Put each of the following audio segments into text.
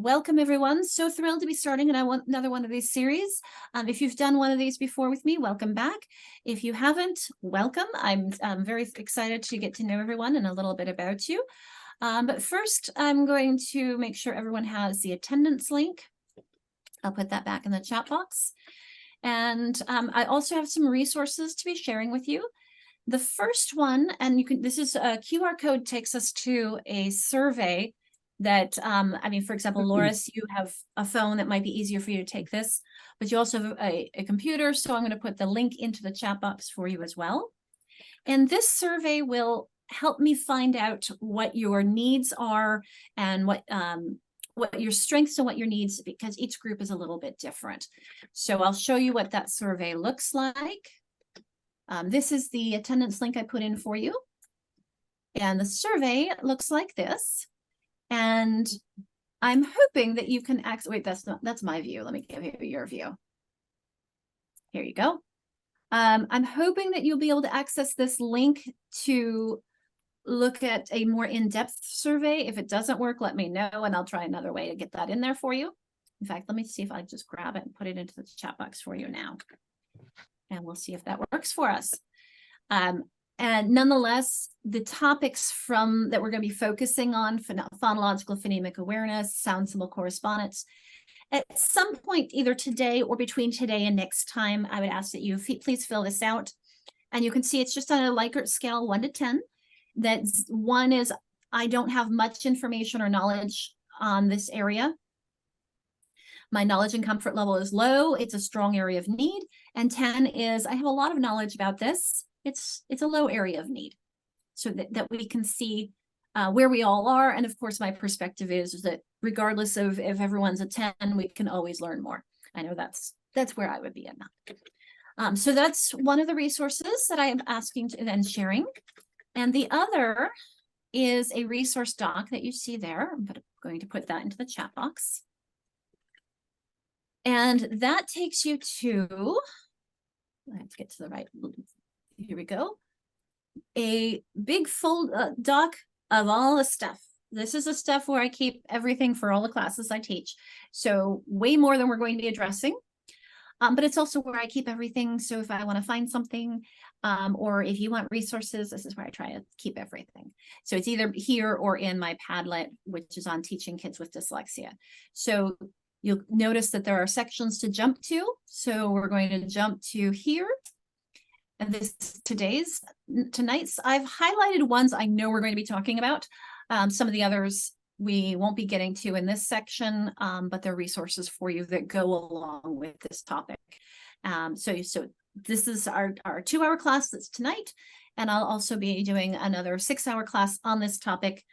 Welcome everyone. So thrilled to be starting another one of these series. If you've done one of these before with me, welcome back. If you haven't, welcome. I'm very excited to get to know everyone and a little bit about you. But first, I'm going to make sure everyone has the attendance link. I'll put that back in the chat box. And I also have some resources to be sharing with you. The first one, and this is a QR code, takes us to a survey that, for example, Loris, you have a phone that might be easier for you to take this, but you also have a computer. So I'm going to put the link into the chat box for you as well. And this survey will help me find out what your needs are and what your strengths and what your needs, because each group is a little bit different. So I'll show you what that survey looks like. This is the attendance link I put in for you. And the survey looks like this. And I'm hoping that you can access, wait, that's my view. Let me give you your view. Here you go. I'm hoping that you'll be able to access this link to look at a more in-depth survey. If it doesn't work, let me know, and I'll try another way to get that in there for you. In fact, let me see if I just grab it and put it into the chat box for you now. And we'll see if that works for us. And nonetheless, the topics that we're going to be focusing on, phonological phonemic awareness, sound symbol correspondence, at some point, either today or between today and next time, I would ask that you please fill this out. And you can see it's just on a Likert scale, 1 to 10. That 1 is, I don't have much information or knowledge on this area. My knowledge and comfort level is low. It's a strong area of need. And 10 is, I have a lot of knowledge about this. It's a low area of need, so that we can see where we all are. And of course, my perspective is that regardless of if everyone's a 10, we can always learn more. I know that's where I would be in that. So that's one of the resources that I am asking and sharing. And the other is a resource doc that you see there. I'm going to put that into the chat box. And that takes you to, let's get to the right, here we go. A big full doc of all the stuff. This is the stuff where I keep everything for all the classes I teach. So way more than we're going to be addressing. But it's also where I keep everything. So if I want to find something, or if you want resources, this is where I try to keep everything. So it's either here or in my Padlet, which is on teaching kids with dyslexia. So you'll notice that there are sections to jump to. So we're going to jump to here. And tonight's, I've highlighted ones I know we're going to be talking about. Some of the others we won't be getting to in this section, but they're resources for you that go along with this topic. So this is our 2-hour class that's tonight. And I'll also be doing another 6-hour class on this topic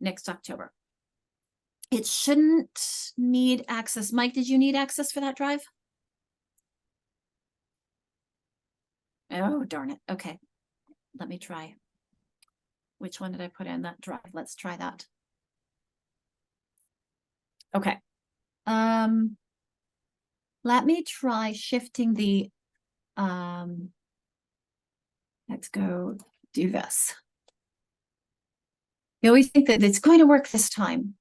next October. It shouldn't need access. Mike, did you need access for that drive? Oh, darn it. Okay, let me try. Which one did I put in that drive? Let's try that. Okay. Let me try shifting the, let's go do this. You always think that it's going to work this time.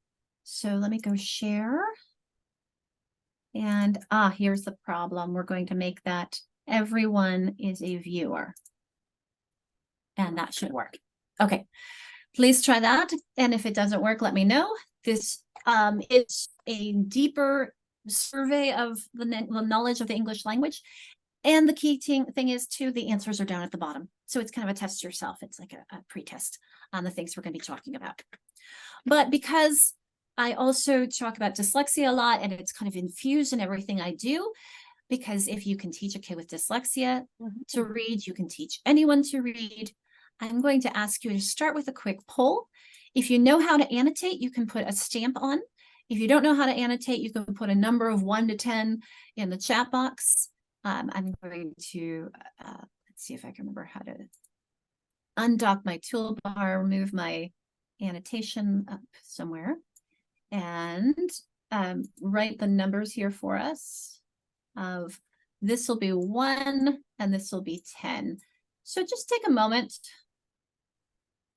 So let me go share. And here's the problem. We're going to make that everyone is a viewer. And that should work. Okay, please try that. And if it doesn't work, let me know. This is a deeper survey of the knowledge of the English language. And the key thing is too, the answers are down at the bottom. So it's kind of a test yourself. It's like a pre-test on the things we're going to be talking about. But because I also talk about dyslexia a lot, and it's kind of infused in everything I do, because if you can teach a kid with dyslexia to read, you can teach anyone to read. I'm going to ask you to start with a quick poll. If you know how to annotate, you can put a stamp on. If you don't know how to annotate, you can put a number of 1 to 10 in the chat box. I'm going to, let's see if I can remember how to undock my toolbar, move my annotation up somewhere, and write the numbers here for us. Of this will be 1 and this will be 10. So just take a moment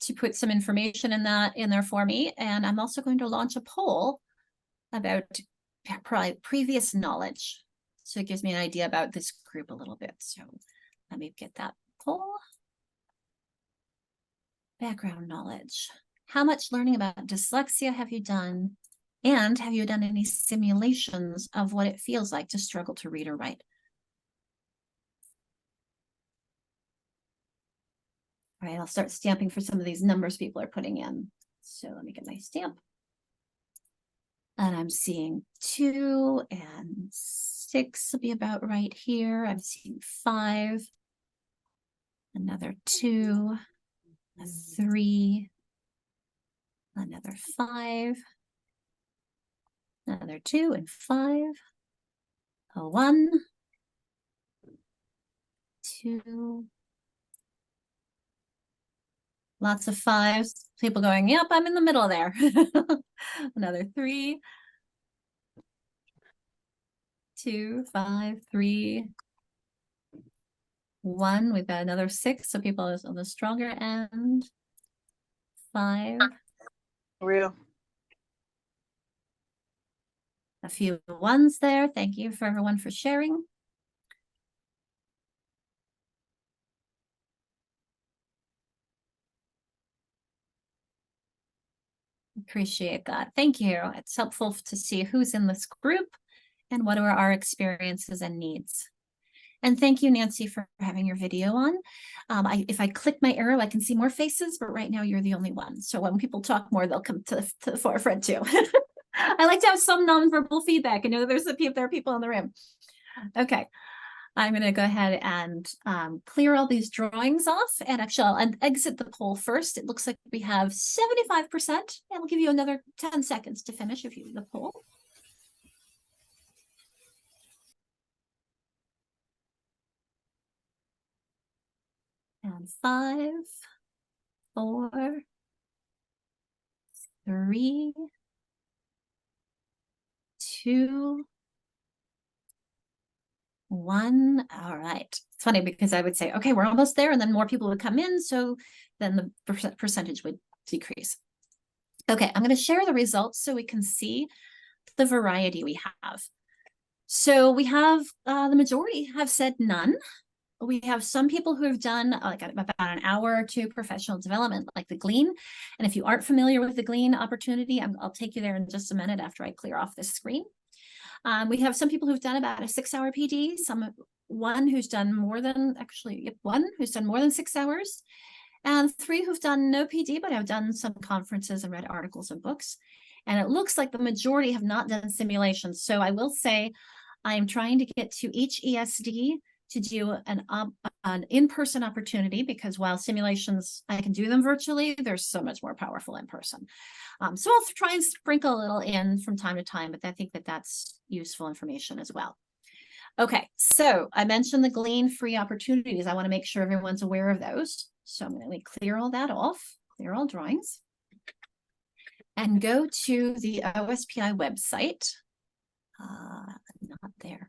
to put some information in there for me. And I'm also going to launch a poll about previous knowledge. So it gives me an idea about this group a little bit. So let me get that poll. Background knowledge. How much learning about dyslexia have you done? And have you done any simulations of what it feels like to struggle to read or write? All right, I'll start stamping for some of these numbers people are putting in. So let me get my stamp. And I'm seeing 2 and 6 will be about right here. I'm seeing 5, another 2, a 3, another 5, another 2 and 5, a 1, 2, lots of 5s. People going, yep, I'm in the middle there. Another 3, 2, 5, 3, 1. We've got another 6. So people are on the stronger end. 5. Real. A few 1s there. Thank you for everyone for sharing. Appreciate that. Thank you. It's helpful to see who's in this group and what are our experiences and needs. And thank you, Nancy, for having your video on. If I click my arrow, I can see more faces, but right now you're the only one. So when people talk more, they'll come to the forefront too. I like to have some nonverbal feedback. I know there are people in the room. Okay. I'm going to go ahead and clear all these drawings off, and actually I'll exit the poll first. It looks like we have 75%, and I'll give you another 10 seconds to finish if you do the poll. And 5, 4, 3, 2, 1. All right. It's funny because I would say, okay, we're almost there, and then more people would come in, so then the percentage would decrease. Okay, I'm going to share the results so we can see the variety we have. So we have the majority have said none. We have some people who have done like about an hour or 2 professional development, like the Glean. And if you aren't familiar with the Glean opportunity, I'll take you there in just a minute after I clear off this screen. We have some people who've done about a 6-hour PD, one who's done more than 6 hours, and 3 who've done no PD, but have done some conferences and read articles and books. And it looks like the majority have not done simulations. So I will say I'm trying to get to each ESD to do an in-person opportunity, because while simulations, I can do them virtually, they're so much more powerful in person. So I'll try and sprinkle a little in from time to time, but I think that that's useful information as well. Okay, so I mentioned the Glean free opportunities. I want to make sure everyone's aware of those. So I'm going to clear all that off, clear all drawings, and go to the OSPI website. Not there.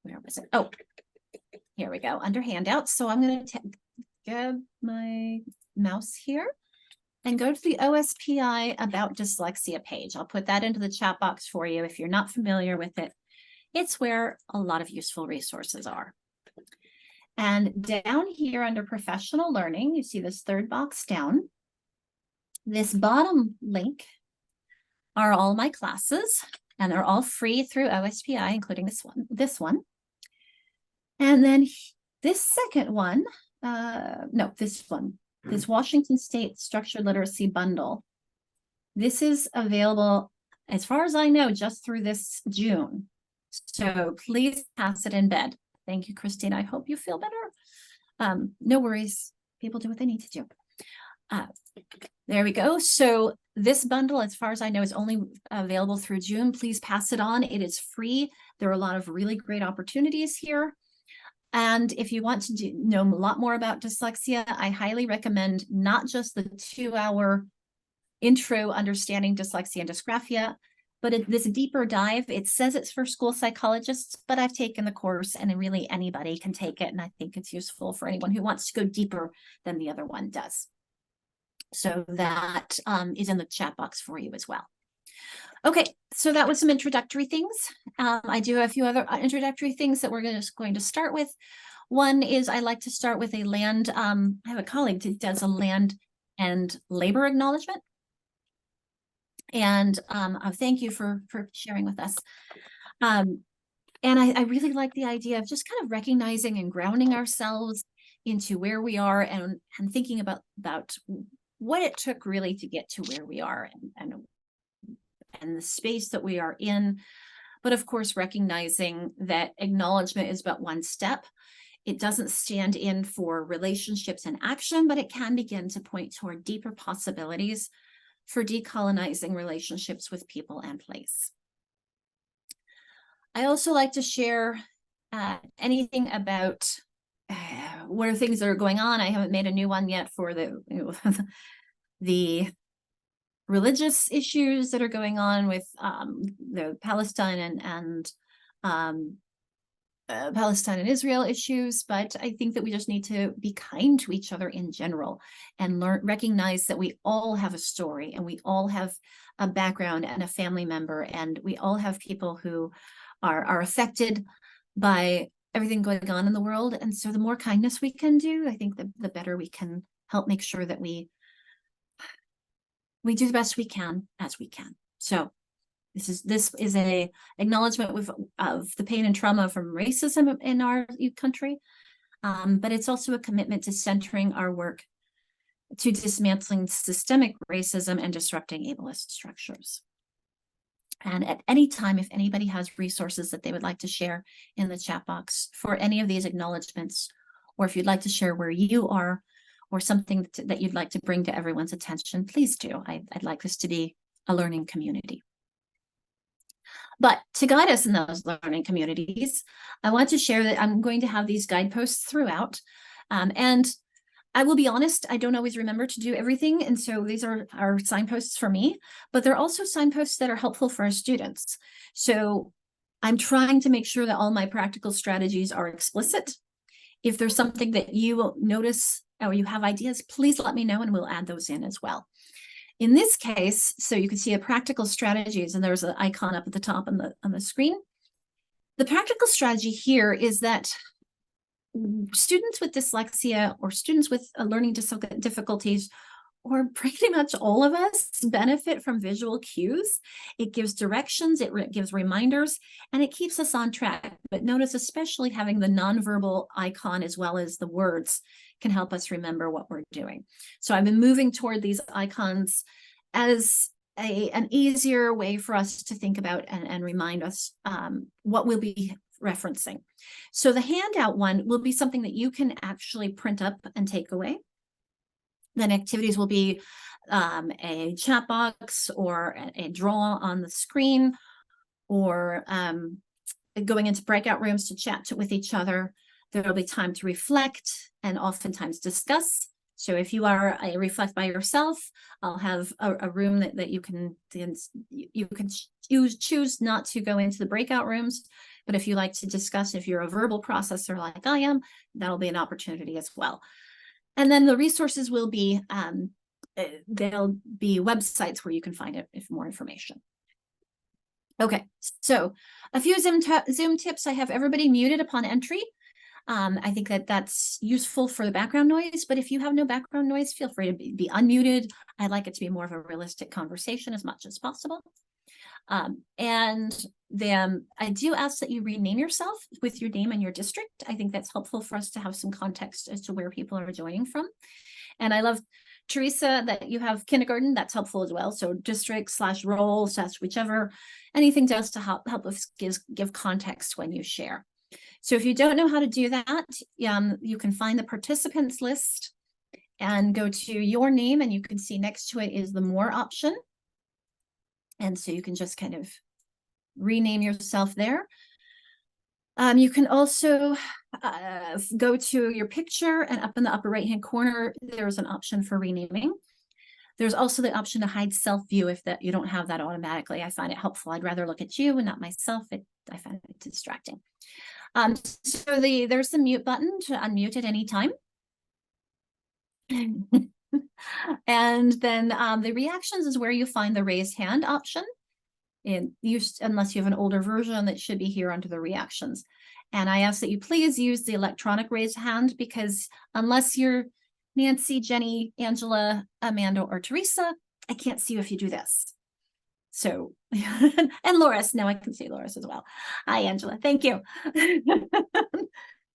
Where was it? Oh, here we go, under handouts. So I'm going to get my mouse here and go to the OSPI About Dyslexia page. I'll put that into the chat box for you if you're not familiar with it. It's where a lot of useful resources are. And down here under professional learning, you see this 3rd box down. This bottom link are all my classes, and they're all free through OSPI, including this one. And then this second one, this Washington State Structured Literacy Bundle. This is available, as far as I know, just through this June. So please pass it in bed. Thank you, Christine. I hope you feel better. No worries. People do what they need to do. There we go. So this bundle, as far as I know, is only available through June. Please pass it on. It is free. There are a lot of really great opportunities here. And if you want to know a lot more about dyslexia, I highly recommend not just the 2-hour intro understanding dyslexia and dysgraphia, but this deeper dive. It says it's for school psychologists, but I've taken the course, and really anybody can take it. And I think it's useful for anyone who wants to go deeper than the other one does. So that is in the chat box for you as well. Okay, so that was some introductory things. I do have a few other introductory things that we're just going to start with. One is I like to start with a land, I have a colleague that does a land and labor acknowledgement. And thank you for sharing with us. And I really like the idea of just kind of recognizing and grounding ourselves into where we are and thinking about what it took really to get to where we are and the space that we are in. But of course, recognizing that acknowledgement is but one step. It doesn't stand in for relationships and action, but it can begin to point toward deeper possibilities for decolonizing relationships with people and place. I also like to share anything about what are things that are going on. I haven't made a new one yet for the religious issues that are going on with the Palestine and Palestine and Israel issues, but I think that we just need to be kind to each other in general and recognize that we all have a story and we all have a background and a family member, and we all have people who are affected by everything going on in the world. And so the more kindness we can do, I think the better we can help make sure that we do the best we can as we can. So this is a acknowledgement of the pain and trauma from racism in our country, but it's also a commitment to centering our work to dismantling systemic racism and disrupting ableist structures. And at any time, if anybody has resources that they would like to share in the chat box for any of these acknowledgements, or if you'd like to share where you are or something that you'd like to bring to everyone's attention, please do. I'd like this to be a learning community. But to guide us in those learning communities, I want to share that I'm going to have these guideposts throughout. And I will be honest, I don't always remember to do everything. And so these are signposts for me, but they're also signposts that are helpful for our students. So I'm trying to make sure that all my practical strategies are explicit. If there's something that you will notice or you have ideas, please let me know and we'll add those in as well. In this case, so you can see a practical strategies, and there's an icon up at the top on the screen. The practical strategy here is that students with dyslexia or students with learning difficulties, or pretty much all of us, benefit from visual cues. It gives directions, it gives reminders, and it keeps us on track. But notice especially having the nonverbal icon as well as the words can help us remember what we're doing. So I've been moving toward these icons as an easier way for us to think about and remind us what we'll be referencing. So the handout one will be something that you can actually print up and take away. Then activities will be a chat box or a draw on the screen, or going into breakout rooms to chat with each other. There will be time to reflect and oftentimes discuss. So if you are a reflect by yourself, I'll have a room that you can choose not to go into the breakout rooms. But if you like to discuss, if you're a verbal processor like I am, that'll be an opportunity as well. And then the resources will be, there'll be websites where you can find it if more information. Okay, so a few Zoom tips. I have everybody muted upon entry. I think that's useful for the background noise, but if you have no background noise, feel free to be unmuted. I'd like it to be more of a realistic conversation as much as possible. And then I do ask that you rename yourself with your name and your district. I think that's helpful for us to have some context as to where people are joining from. And I love, Teresa, that you have kindergarten. That's helpful as well. So district/role/ whichever, anything just to help us give context when you share. So if you don't know how to do that, you can find the participants list and go to your name, and you can see next to it is the more option. And so you can just kind of rename yourself there. You can also go to your picture, and up in the upper right-hand corner, there's an option for renaming. There's also the option to hide self-view if you don't have that automatically. I find it helpful. I'd rather look at you and not myself. I find it distracting. So there's the mute button to unmute at any time. And then the reactions is where you find the raise hand option. unless you have an older version, that should be here under the reactions. And I ask that you please use the electronic raised hand, because unless you're Nancy, Jenny, Angela, Amanda, or Teresa, I can't see you if you do this. So, and Loris, now I can see Loris as well. Hi, Angela, thank you.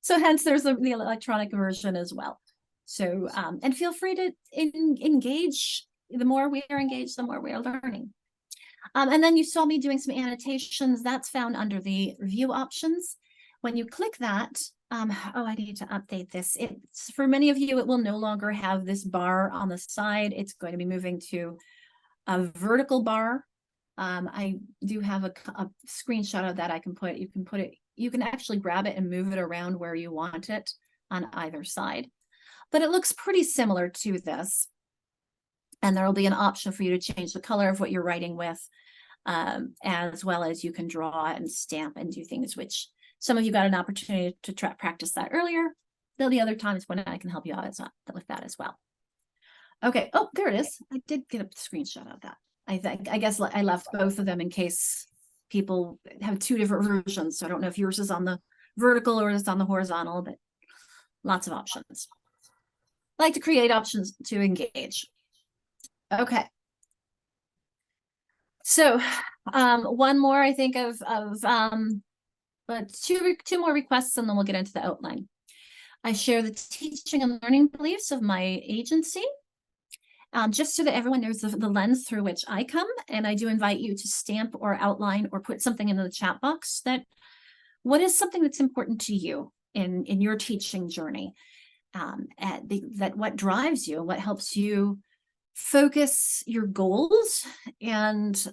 So hence there's the electronic version as well. So, and feel free to engage. The more we are engaged, the more we are learning. And then you saw me doing some annotations. That's found under the view options. When you click that, oh, I need to update this. It's, for many of you, it will no longer have this bar on the side. It's going to be moving to a vertical bar. I do have a screenshot of that. You can actually grab it and move it around where you want it on either side. But it looks pretty similar to this. And there will be an option for you to change the color of what you're writing with, as well as you can draw and stamp and do things, which some of you got an opportunity to practice that earlier. There'll be other times when I can help you out with that as well. Okay, oh, there it is. I did get a screenshot of that. I guess I left both of them in case people have two different versions. So I don't know if yours is on the vertical or it's on the horizontal, but lots of options. I like to create options to engage. Okay. So one more, I think but two more requests, and then we'll get into the outline. I share the teaching and learning beliefs of my agency, just so that everyone knows the lens through which I come. And I do invite you to stamp or outline or put something into the chat box that what is something that's important to you in your teaching journey, that what drives you, what helps you focus your goals and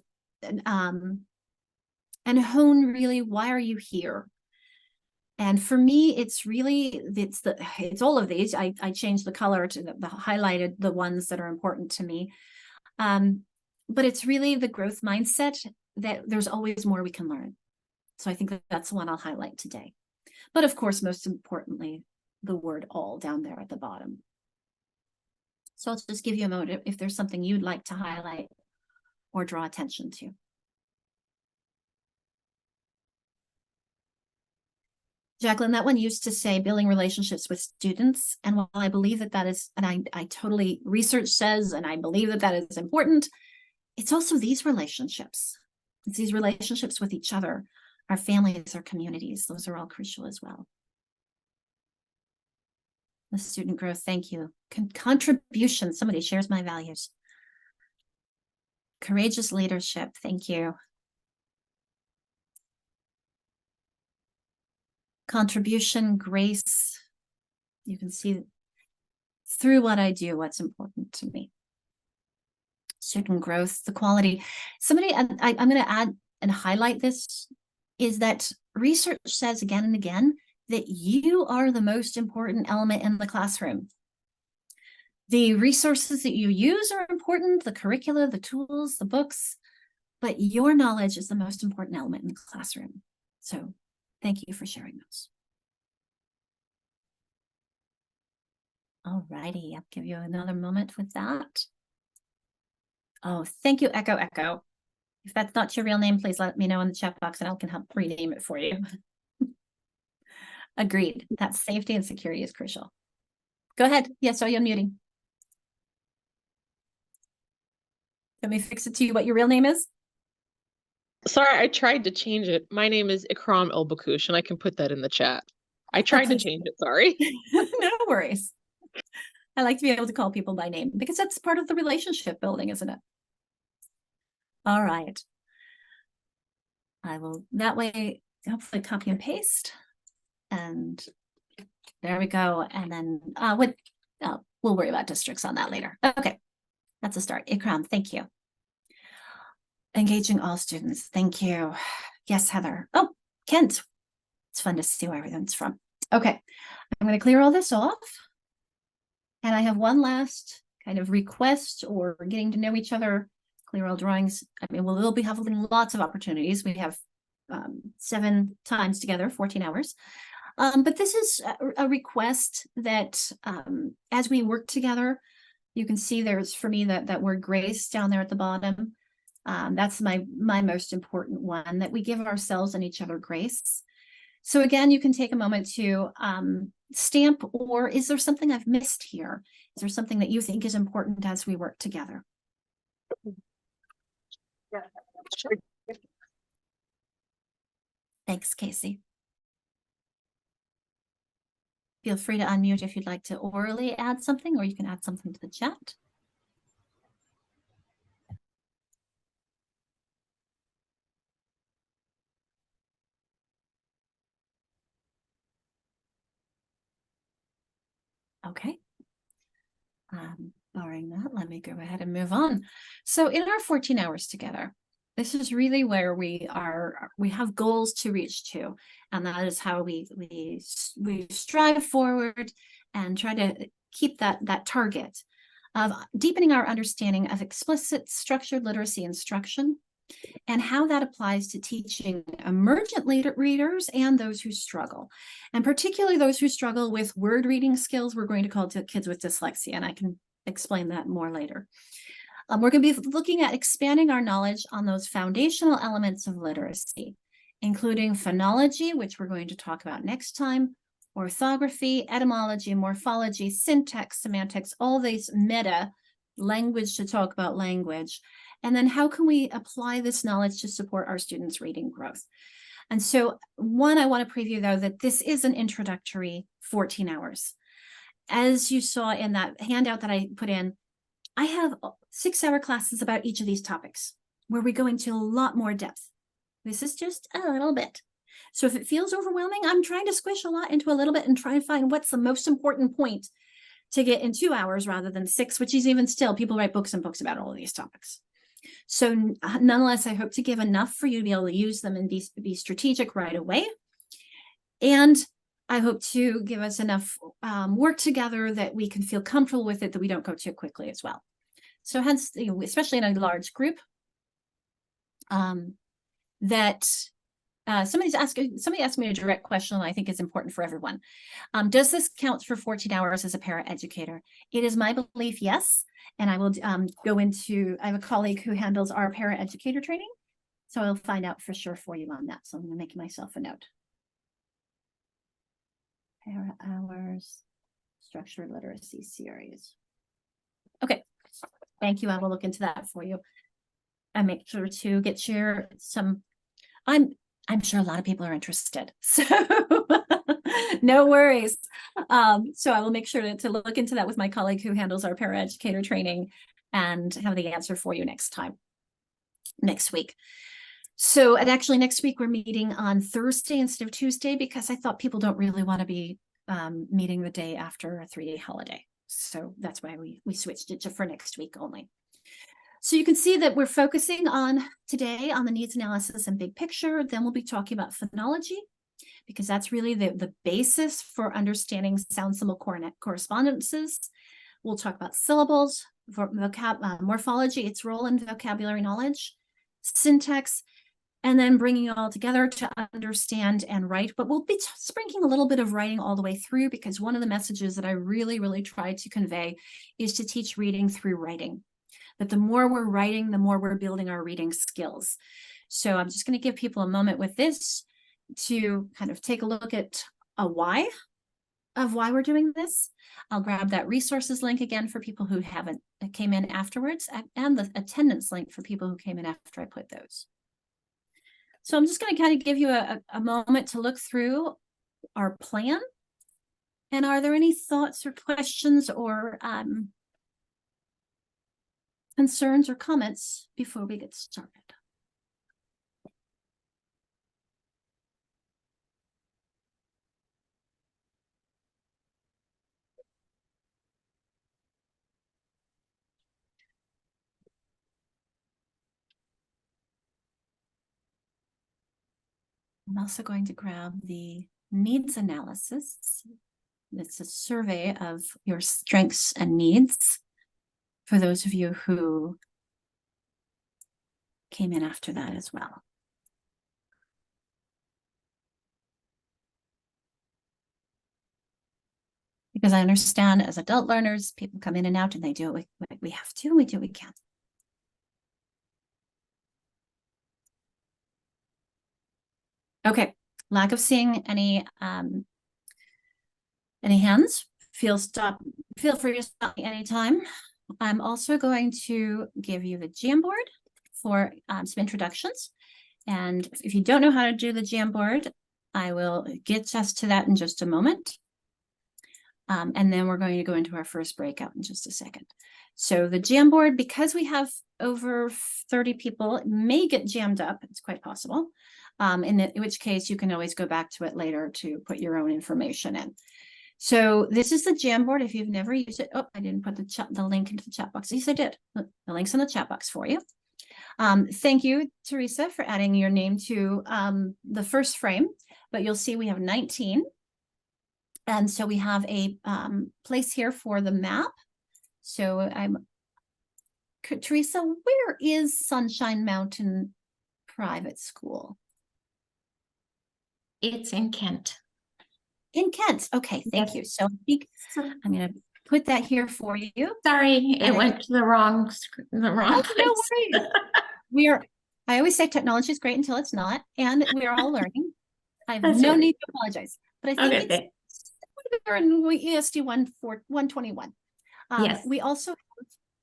hone really, why are you here? And for me, it's all of these. I changed the color to the highlighted the ones that are important to me. But it's really the growth mindset that there's always more we can learn. So I think that's the one I'll highlight today. But of course, most importantly, the word all down there at the bottom. So I'll just give you a moment if there's something you'd like to highlight or draw attention to. Jacqueline, that one used to say building relationships with students. And while I believe that is, and I totally, research says, and I believe that is important, it's also these relationships. It's these relationships with each other, our families, our communities. Those are all crucial as well. The student growth, thank you. Contribution, somebody shares my values. Courageous leadership, thank you. Contribution, grace. You can see through what I do, what's important to me. Student growth, the quality. Somebody, I'm going to add and highlight this, is that research says again and again that you are the most important element in the classroom. The resources that you use are important, the curricula, the tools, the books, but your knowledge is the most important element in the classroom. So thank you for sharing those. All righty, I'll give you another moment with that. Oh, thank you, Echo Echo. If that's not your real name, please let me know in the chat box and I can help rename it for you. Agreed, that safety and security is crucial. Go ahead, yes, are you unmuting? Let me fix it to you what your real name is. Sorry, I tried to change it. My name is Ikram El-Bakush, and I can put that in the chat. I tried to change it, sorry. No worries. I like to be able to call people by name because that's part of the relationship building, isn't it? All right. I will, that way, hopefully copy and paste. And there we go. And then we'll worry about districts on that later. Okay, that's a start. Ikram, thank you. Engaging all students, thank you. Yes, Heather. Oh, Kent. It's fun to see where everything's from. Okay, I'm going to clear all this off. And I have one last kind of request or getting to know each other. Clear all drawings. I mean, we'll be having lots of opportunities. We have 7 times together, 14 hours. But this is a request that as we work together, you can see there's, for me, that word grace down there at the bottom. That's my most important one, that we give ourselves and each other grace. So again, you can take a moment to stamp, or is there something I've missed here? Is there something that you think is important as we work together? Yeah. Thanks, Casey. Feel free to unmute if you'd like to orally add something, or you can add something to the chat. Okay. Barring that, let me go ahead and move on. So in our 14 hours together, this is really where we have goals to reach to, and that is how we strive forward and try to keep that target of deepening our understanding of explicit structured literacy instruction and how that applies to teaching emergent readers and those who struggle, and particularly those who struggle with word reading skills. We're going to call it kids with dyslexia, and I can explain that more later. We're going to be looking at expanding our knowledge on those foundational elements of literacy, including phonology, which we're going to talk about next time, orthography, etymology, morphology, syntax, semantics, all these meta language to talk about language. And then how can we apply this knowledge to support our students' reading growth? And so I want to preview, though, that this is an introductory 14 hours. As you saw in that handout that I put in, I have 6-hour classes about each of these topics where we go into a lot more depth. This is just a little bit. So if it feels overwhelming, I'm trying to squish a lot into a little bit and try and find what's the most important point to get in 2 hours rather than 6, which is even still, people write books and books about all of these topics. So nonetheless, I hope to give enough for you to be able to use them and be strategic right away. And I hope to give us enough work together that we can feel comfortable with it, that we don't go too quickly as well. So hence, especially in a large group, that somebody asked me a direct question that I think is important for everyone. Does this count for 14 hours as a para-educator? It is my belief, yes. And I will go into, I have a colleague who handles our para-educator training. So I'll find out for sure for you on that. So I'm going to make myself a note. Para hours, structured literacy series. Okay, thank you. I will look into that for you. I make sure to get some, I'm sure a lot of people are interested, so no worries. So I will make sure to look into that with my colleague who handles our paraeducator training and have the answer for you next week. So, and actually next week we're meeting on Thursday instead of Tuesday, because I thought people don't really want to be meeting the day after a 3-day holiday. So that's why we switched it to for next week only. So you can see that we're focusing on today on the needs analysis and big picture. Then we'll be talking about phonology, because that's really the basis for understanding sound symbol correspondences. We'll talk about syllables, morphology, its role in vocabulary knowledge, syntax, and then bringing it all together to understand and write. But we'll be sprinkling a little bit of writing all the way through, because one of the messages that I really, really try to convey is to teach reading through writing. That the more we're writing, the more we're building our reading skills. So I'm just going to give people a moment with this to kind of take a look at why we're doing this. I'll grab that resources link again for people who came in afterwards, and the attendance link for people who came in after I put those. So I'm just going to kind of give you a moment to look through our plan. And are there any thoughts or questions or concerns or comments before we get started? I'm also going to grab the needs analysis. It's a survey of your strengths and needs for those of you who came in after that as well. Because I understand as adult learners, people come in and out and they do what we have to, and we do what we can. Okay, lack of seeing any hands. Feel free to stop me anytime. I'm also going to give you the Jamboard for some introductions. And if you don't know how to do the Jamboard, I will get us to that in just a moment. And then we're going to go into our first breakout in just a second. So the Jamboard, because we have over 30 people, it may get jammed up. It's quite possible. In which case you can always go back to it later to put your own information in. So this is the Jamboard. If you've never used it, oh, I didn't put the link into the chat box. Yes, I did. The link's in the chat box for you. Thank you, Teresa, for adding your name to the first frame, but you'll see we have 19. And so we have a place here for the map. So Teresa, where is Sunshine Mountain Private School? It's in Kent. In Kent. Okay, thank you. So I'm going to put that here for you. Sorry, it went to the wrong Oh, place. no worries. I always say technology is great until it's not, and we are all learning. I have no need to apologize, but I think it's we're in ESD 121. Yes. We also have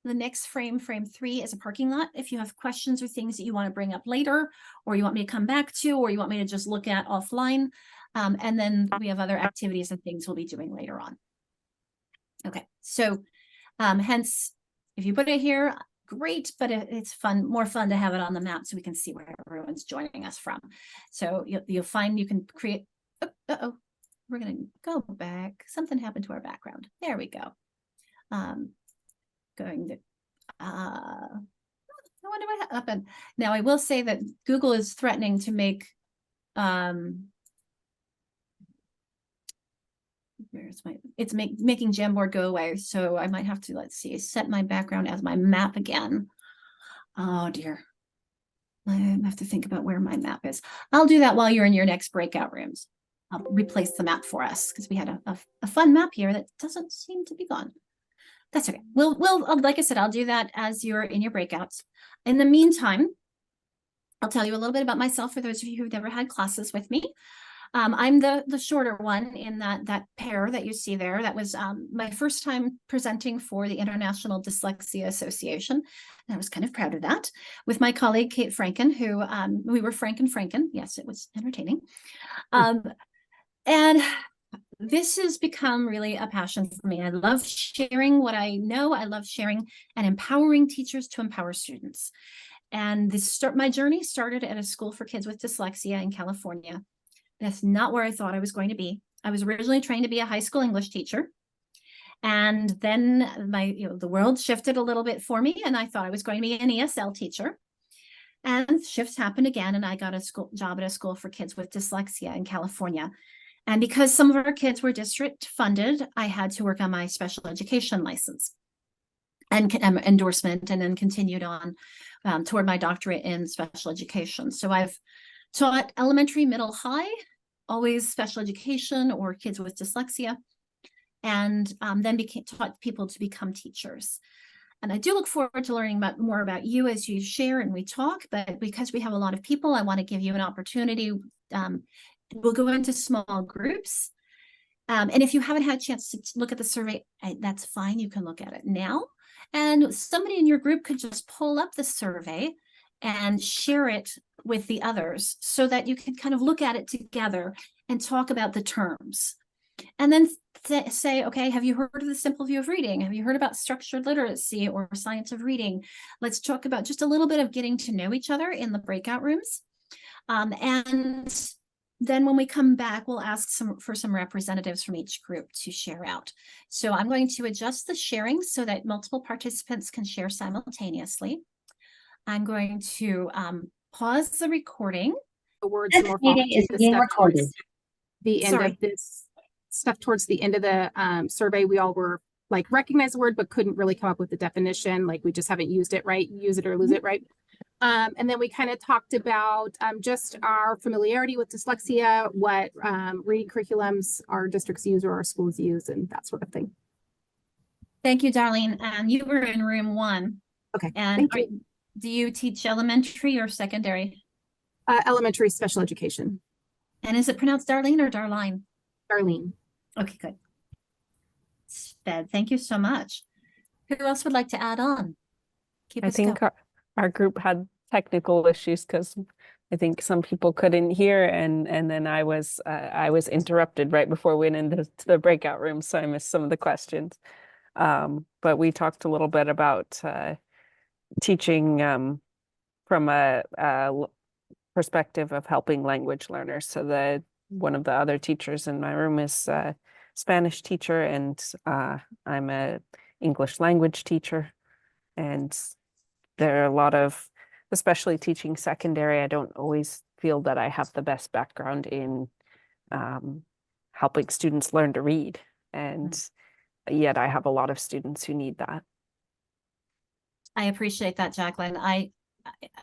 the next frame 3 is a parking lot. If you have questions or things that you want to bring up later, or you want me to come back to, or you want me to just look at offline. And then we have other activities and things we'll be doing later on. Okay, so hence, if you put it here, great, but it's more fun to have it on the map so we can see where everyone's joining us from. So you'll find you can create, we're gonna go back. Something happened to our background. There we go. Going to, I wonder what happened. Now I will say that Google is threatening to make, making Jamboard go away. So I might have to, let's see, set my background as my map again. Oh dear. I have to think about where my map is. I'll do that while you're in your next breakout rooms. I'll replace the map for us because we had a fun map here that doesn't seem to be gone. That's okay. We'll like I said, I'll do that as you're in your breakouts. In the meantime, I'll tell you a little bit about myself for those of you who've never had classes with me. I'm the shorter one in that pair that you see there. That was my first time presenting for the International Dyslexia Association. And I was kind of proud of that with my colleague, Kate Franken, who we were Frank and Franken. Yes, it was entertaining. And this has become really a passion for me. I love sharing what I know. I love sharing and empowering teachers to empower students. And my journey started at a school for kids with dyslexia in California. That's not where I thought I was going to be. I was originally trained to be a high school English teacher. And then the world shifted a little bit for me, and I thought I was going to be an ESL teacher. And shifts happened again, and I got a job at a school for kids with dyslexia in California. And because some of our kids were district funded, I had to work on my special education license and endorsement, and then continued on toward my doctorate in special education. So I've taught elementary, middle, high, always special education or kids with dyslexia, and then taught people to become teachers. And I do look forward to learning more about you as you share and we talk, but because we have a lot of people, I want to give you an opportunity. We'll go into small groups. And if you haven't had a chance to look at the survey, that's fine. You can look at it now. And somebody in your group could just pull up the survey and share it with the others so that you can kind of look at it together and talk about the terms. And then say, okay, have you heard of the simple view of reading? Have you heard about structured literacy or science of reading? Let's talk about just a little bit of getting to know each other in the breakout rooms. And then when we come back, we'll ask for some representatives from each group to share out. So I'm going to adjust the sharing so that multiple participants can share simultaneously. I'm going to pause the recording. The words This meeting is being recorded. The end of this stuff towards the end of the survey, we all were like recognize the word, but couldn't really come up with the definition. Like we just haven't used it right, use it or lose it right. And then we kind of talked about just our familiarity with dyslexia, what reading curriculums our districts use or our schools use, and that sort of thing. Thank you, Darlene. You were in room 1. Okay. And do you teach elementary or secondary? Elementary special education. And is it pronounced Darlene or Darline? Darlene. Okay, good. Sped, thank you so much. Who else would like to add on? Keep I us think going. our group had technical issues because I think some people couldn't hear, and then I was interrupted right before we went into the breakout room, so I missed some of the questions. But we talked a little bit about teaching from a perspective of helping language learners. So one of the other teachers in my room is a Spanish teacher, and I'm a English language teacher. And there are a lot of, especially teaching secondary, I don't always feel that I have the best background in helping students learn to read. And yet I have a lot of students who need that. I appreciate that, Jacqueline.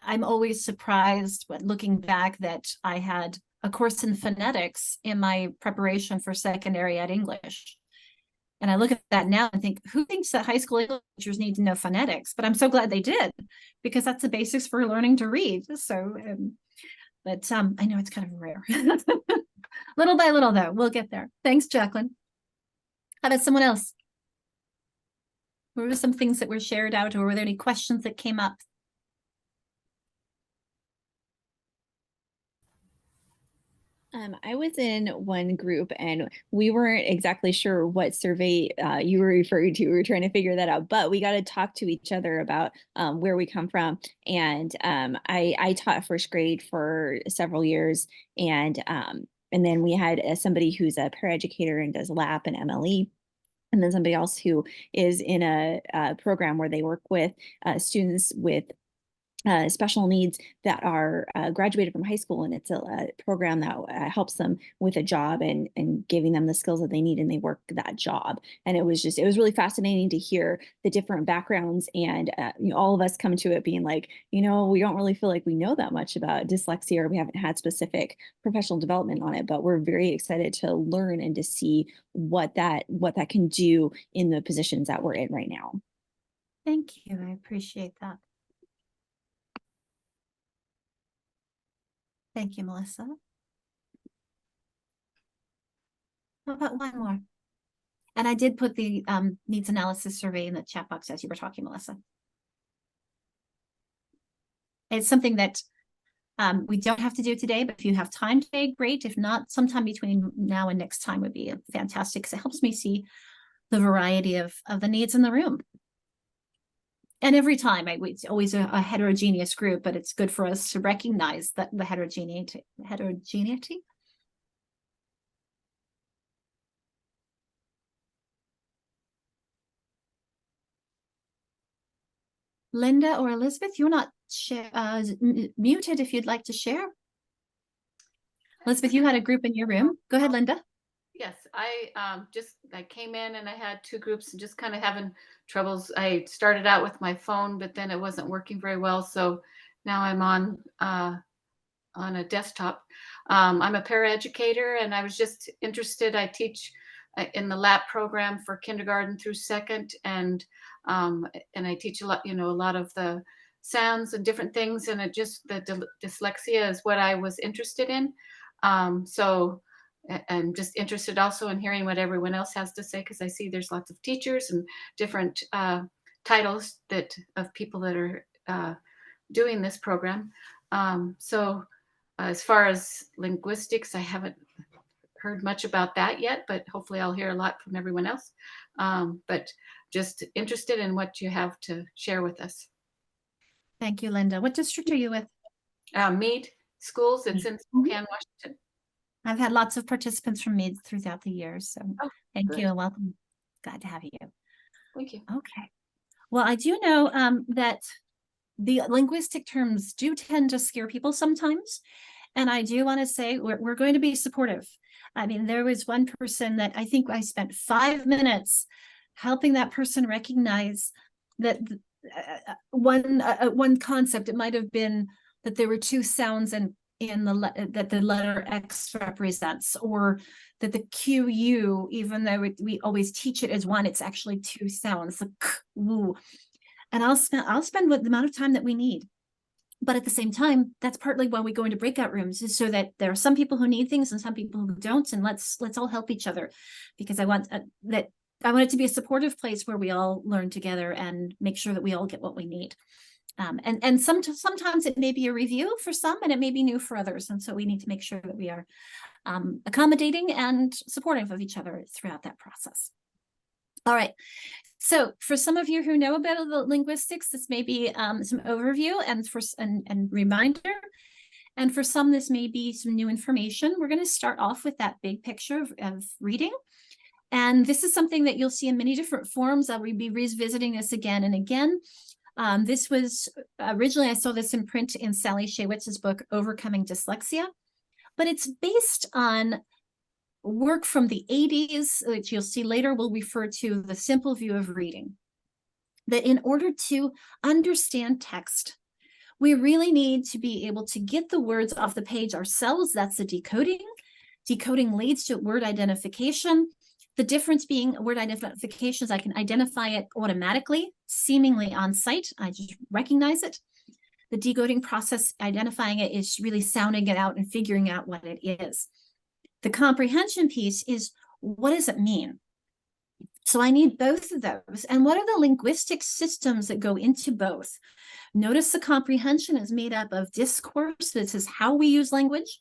I'm always surprised when looking back that I had a course in phonetics in my preparation for secondary ed English. And I look at that now and think, who thinks that high school English teachers need to know phonetics? But I'm so glad they did, because that's the basics for learning to read. So, but I know it's kind of rare. Little by little, though, we'll get there. Thanks, Jacqueline. How about someone else? What were some things that were shared out, or were there any questions that came up? I was in one group and we weren't exactly sure what survey you were referring to. We were trying to figure that out, but we got to talk to each other about where we come from. And I taught first grade for several years, and then we had somebody who's a paraeducator and does LAP and MLE. And then somebody else who is in a program where they work with students with special needs that are graduated from high school, and it's a program that helps them with a job and giving them the skills that they need, and they work that job. And it was really fascinating to hear the different backgrounds, and all of us come to it being like, we don't really feel like we know that much about dyslexia, or we haven't had specific professional development on it, but we're very excited to learn and to see what that can do in the positions that we're in right now. Thank you. I appreciate that. Thank you, Melissa. How about one more? And I did put the needs analysis survey in the chat box as you were talking, Melissa. It's something that we don't have to do today, but if you have time today, great. If not, sometime between now and next time would be fantastic, because it helps me see the variety of the needs in the room. And every time, it's always a heterogeneous group, but it's good for us to recognize that the heterogeneity. Linda or Elizabeth, you're not muted if you'd like to share. Elizabeth, you had a group in your room. Go ahead, Linda. Yes, I came in and I had two groups and just kind of having troubles. I started out with my phone, but then it wasn't working very well. So now I'm on a desktop. I'm a paraeducator, and I was just interested. I teach in the LAP program for kindergarten through second, and I teach a lot of the sounds and different things, and the dyslexia is what I was interested in. So I'm just interested also in hearing what everyone else has to say, because I see there's lots of teachers and different titles of people that are doing this program. So as far as linguistics, I haven't heard much about that yet, but hopefully I'll hear a lot from everyone else. But just interested in what you have to share with us. Thank you, Linda. What district are you with? Mead Schools. It's in Spokane, Washington. I've had lots of participants from Mead throughout the years, so thank you and welcome. Glad to have you. Thank you. Okay. Well, I do know that the linguistic terms do tend to scare people sometimes, and I do want to say we're going to be supportive. I mean, there was one person that I think I spent 5 minutes helping that person recognize that one concept. It might have been that there were two sounds that the letter X represents, or that the QU, even though we always teach it as one, it's actually two sounds, the K, woo. And I'll spend the amount of time that we need But at the same time, that's partly why we go into breakout rooms, is so that there are some people who need things and some people who don't, and let's all help each other, because I want it to be a supportive place where we all learn together and make sure that we all get what we need. And sometimes it may be a review for some, and it may be new for others, and so we need to make sure that we are accommodating and supportive of each other throughout that process. All right. So for some of you who know about the linguistics, this may be some overview and reminder. And for some, this may be some new information. We're going to start off with that big picture of reading. And this is something that you'll see in many different forms. I will be revisiting this again and again. This was originally, I saw this in print in Sally Shaywitz's book, Overcoming Dyslexia, but it's based on work from the 80s, which you'll see later will refer to the simple view of reading. That in order to understand text, we really need to be able to get the words off the page ourselves. That's the decoding. Decoding leads to word identification. The difference being word identification is I can identify it automatically, seemingly on sight. I just recognize it. The decoding process, identifying it, is really sounding it out and figuring out what it is. The comprehension piece is, what does it mean? So I need both of those. And what are the linguistic systems that go into both? Notice the comprehension is made up of discourse. This is how we use language.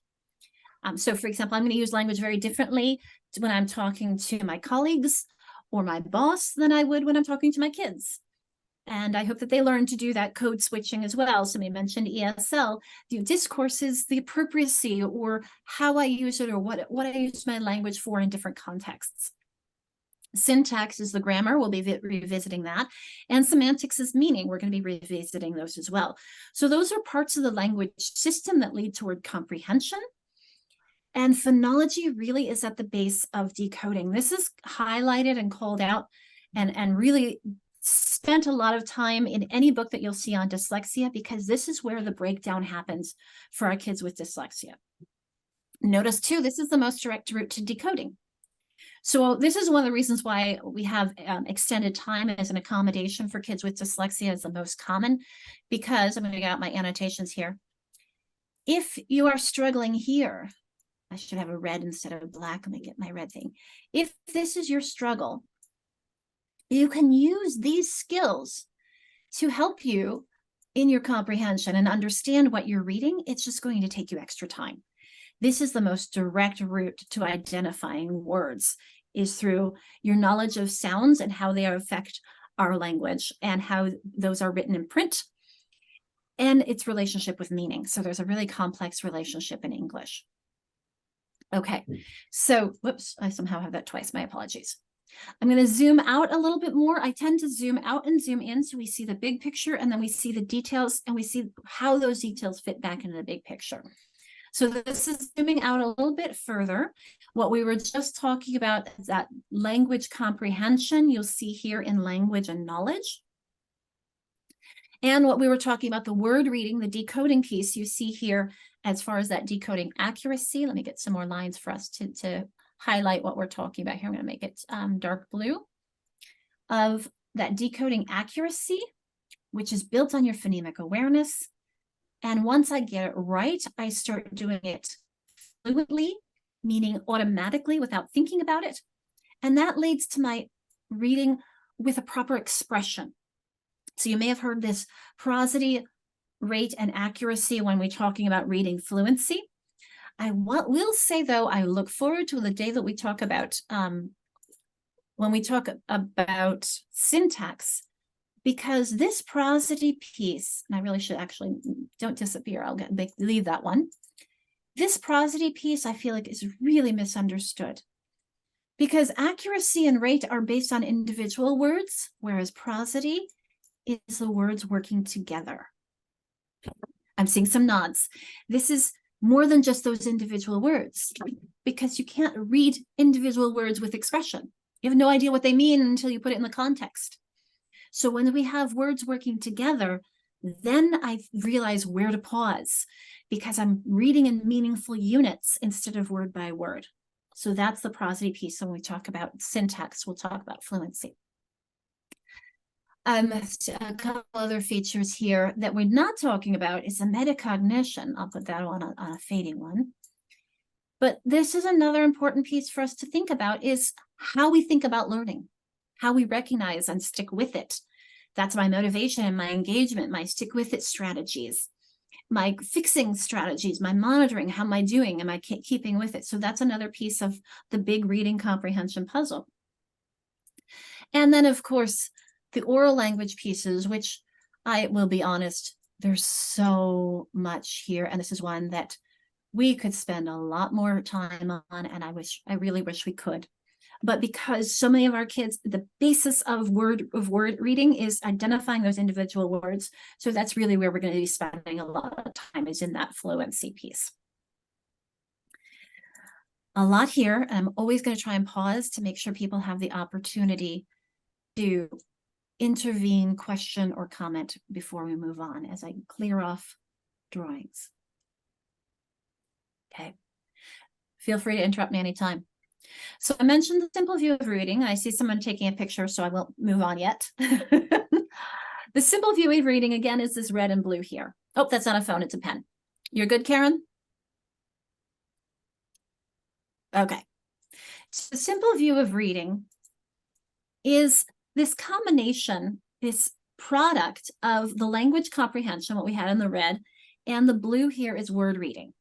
So for example, I'm going to use language very differently when I'm talking to my colleagues or my boss than I would when I'm talking to my kids. And I hope that they learn to do that code switching as well. Somebody mentioned ESL. The discourse is the appropriacy, or how I use it, or what I use my language for in different contexts. Syntax is the grammar. We'll be revisiting that. And semantics is meaning. We're going to be revisiting those as well. So those are parts of the language system that lead toward comprehension. And phonology really is at the base of decoding. This is highlighted and called out and really spent a lot of time in any book that you'll see on dyslexia, because this is where the breakdown happens for our kids with dyslexia. Notice too, this is the most direct route to decoding. So this is one of the reasons why we have extended time as an accommodation for kids with dyslexia as the most common, because I'm going to get out my annotations here. If you are struggling here, I should have a red instead of black. Let me get my red thing. If this is your struggle, you can use these skills to help you in your comprehension and understand what you're reading. It's just going to take you extra time. This is the most direct route to identifying words, is through your knowledge of sounds and how they affect our language and how those are written in print, and its relationship with meaning. So there's a really complex relationship in English. Okay, so whoops, I somehow have that twice. My apologies. I'm going to zoom out a little bit more. I tend to zoom out and zoom in so we see the big picture, and then we see the details, and we see how those details fit back into the big picture. So this is zooming out a little bit further. What we were just talking about is that language comprehension you'll see here in language and knowledge. And what we were talking about, the word reading, the decoding piece, you see here as far as that decoding accuracy. Let me get some more lines for us to highlight what we're talking about here. I'm going to make it dark blue. Of that decoding accuracy, which is built on your phonemic awareness. And once I get it right, I start doing it fluently, meaning automatically without thinking about it. And that leads to my reading with a proper expression. So you may have heard this prosody, rate, and accuracy when we're talking about reading fluency. I will say, though, I look forward to the day that we talk about, when we talk about syntax, because this prosody piece, and I really should actually, don't disappear, I'll leave that one. This prosody piece, I feel like, is really misunderstood, because accuracy and rate are based on individual words, whereas prosody is the words working together. I'm seeing some nods. This is more than just those individual words, because you can't read individual words with expression. You have no idea what they mean until you put it in the context. So when we have words working together, then I realize where to pause, because I'm reading in meaningful units instead of word by word. So that's the prosody piece. When we talk about syntax, we'll talk about fluency. A couple other features here that we're not talking about is a metacognition. I'll put that on a fading one. But this is another important piece for us to think about, is how we think about learning, how we recognize and stick with it. That's my motivation and my engagement, my stick with it strategies, my fixing strategies, my monitoring. How am I doing? Am I keeping with it? So that's another piece of the big reading comprehension puzzle. And then, of course, the oral language pieces, which I will be honest, there's so much here. And this is one that we could spend a lot more time on, and I really wish we could. But because so many of our kids, the basis of word reading is identifying those individual words. So that's really where we're going to be spending a lot of time, is in that fluency piece. A lot here. I'm always going to try and pause to make sure people have the opportunity to intervene, question, or comment before we move on as I clear off drawings. Okay. Feel free to interrupt me anytime. So I mentioned the simple view of reading. I see someone taking a picture, so I won't move on yet. The simple view of reading, again, is this red and blue here. Oh, that's not a phone, it's a pen. You're good, Karen? Okay. So the simple view of reading is this combination, this product of the language comprehension, what we had in the red, and the blue here is word reading.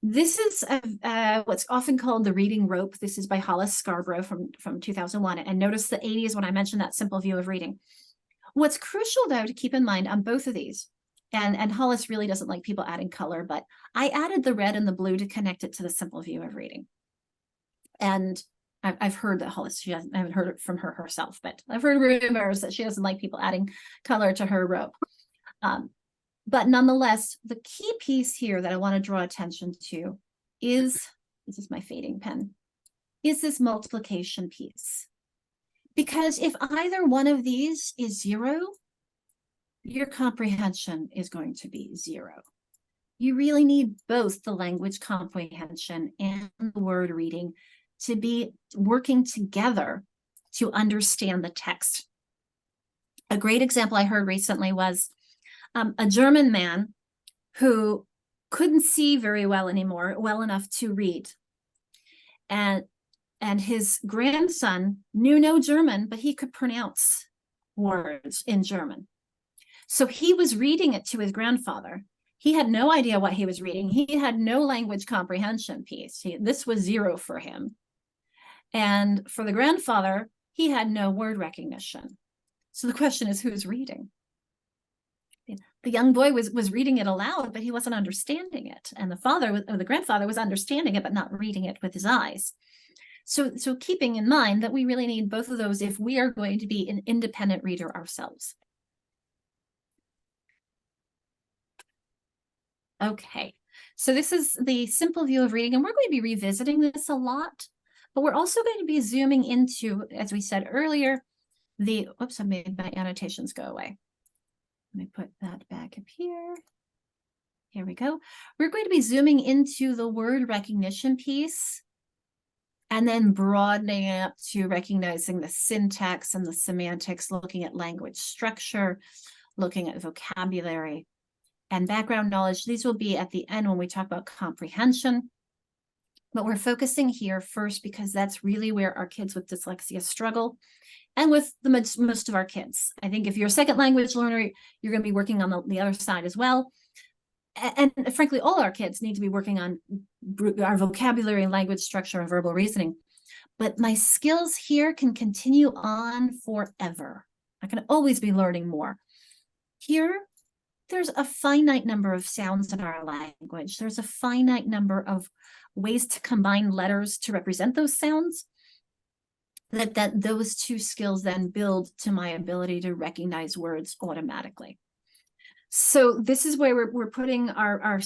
This is what's often called the reading rope. This is by Hollis Scarborough from 2001. And notice the 80s when I mentioned that simple view of reading. What's crucial, though, to keep in mind on both of these, and Hollis really doesn't like people adding color, but I added the red and the blue to connect it to the simple view of reading. And I've heard that Hollis, I haven't heard it from her herself, but I've heard rumors that she doesn't like people adding color to her rope. But nonetheless, the key piece here that I want to draw attention to is, this is my fading pen, is this multiplication piece. Because if either one of these is 0, your comprehension is going to be 0. You really need both the language comprehension and the word reading to be working together to understand the text. A great example I heard recently was a German man who couldn't see very well anymore, well enough to read. And his grandson knew no German, but he could pronounce words in German. So he was reading it to his grandfather. He had no idea what he was reading. He had no language comprehension piece. This was 0 for him. And for the grandfather, he had no word recognition. So the question is, who's reading? The young boy was reading it aloud, but he wasn't understanding it. And the grandfather was understanding it, but not reading it with his eyes. So keeping in mind that we really need both of those if we are going to be an independent reader ourselves. Okay, so this is the simple view of reading, and we're going to be revisiting this a lot, but we're also going to be zooming into, as we said earlier, oops, I made my annotations go away. Let me put that back up here. Here we go. We're going to be zooming into the word recognition piece and then broadening it up to recognizing the syntax and the semantics, looking at language structure, looking at vocabulary and background knowledge. These will be at the end when we talk about comprehension. But we're focusing here first because that's really where our kids with dyslexia struggle, and with the most of our kids. I think if you're a second language learner, you're going to be working on the other side as well. And frankly, all our kids need to be working on our vocabulary, language structure, and verbal reasoning. But my skills here can continue on forever. I can always be learning more. Here, there's a finite number of sounds in our language. There's a finite number of ways to combine letters to represent those sounds. That those two skills then build to my ability to recognize words automatically. So this is where we're putting our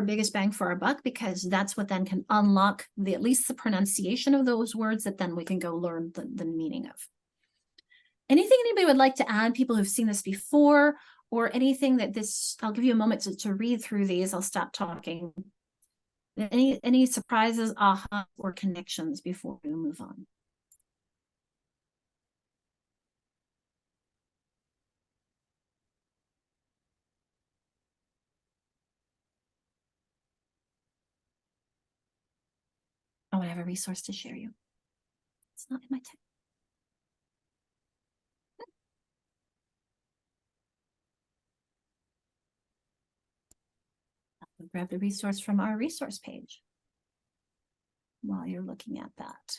biggest bang for our buck, because that's what then can unlock at least the pronunciation of those words that then we can go learn the meaning of. Anything anybody would like to add, people who've seen this before, or anything that I'll give you a moment to read through these. I'll stop talking. Any surprises, aha, or connections before we move on? Oh, I have a resource to share you. It's not in my text. I'll grab the resource from our resource page while you're looking at that.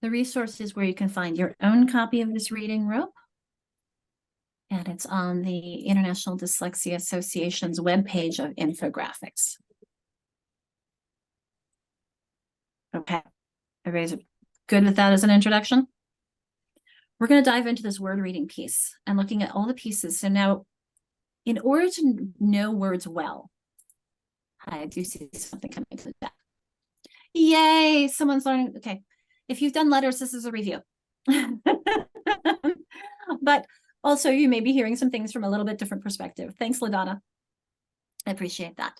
The resource is where you can find your own copy of this reading rope. And it's on the International Dyslexia Association's webpage of infographics. Okay, everybody's good with that as an introduction? We're going to dive into this word reading piece and looking at all the pieces. So now, in order to know words well, I do see something coming to the chat. Yay, someone's learning. Okay, if you've done letters, this is a review. But also, you may be hearing some things from a little bit different perspective. Thanks, LaDonna. I appreciate that.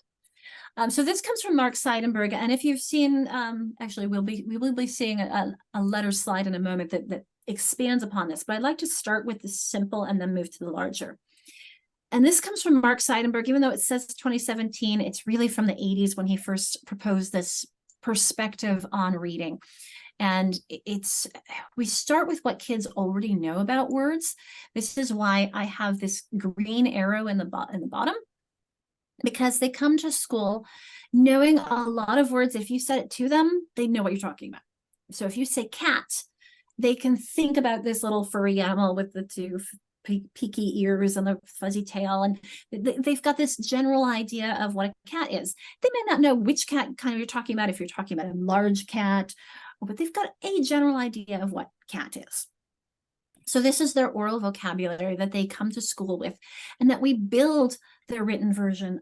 So this comes from Mark Seidenberg, and if you've seen, actually, we will be seeing a letter slide in a moment that expands upon this. But I'd like to start with the simple and then move to the larger. And this comes from Mark Seidenberg, even though it says 2017, it's really from the 80s when he first proposed this perspective on reading. And we start with what kids already know about words. This is why I have this green arrow in the bottom, because they come to school knowing a lot of words. If you said it to them, they know what you're talking about. So if you say cat, they can think about this little furry animal with the two peaky ears and the fuzzy tail, and they've got this general idea of what a cat is. They may not know which cat kind of you're talking about, if you're talking about a large cat, but they've got a general idea of what cat is. So this is their oral vocabulary that they come to school with, and that we build their written version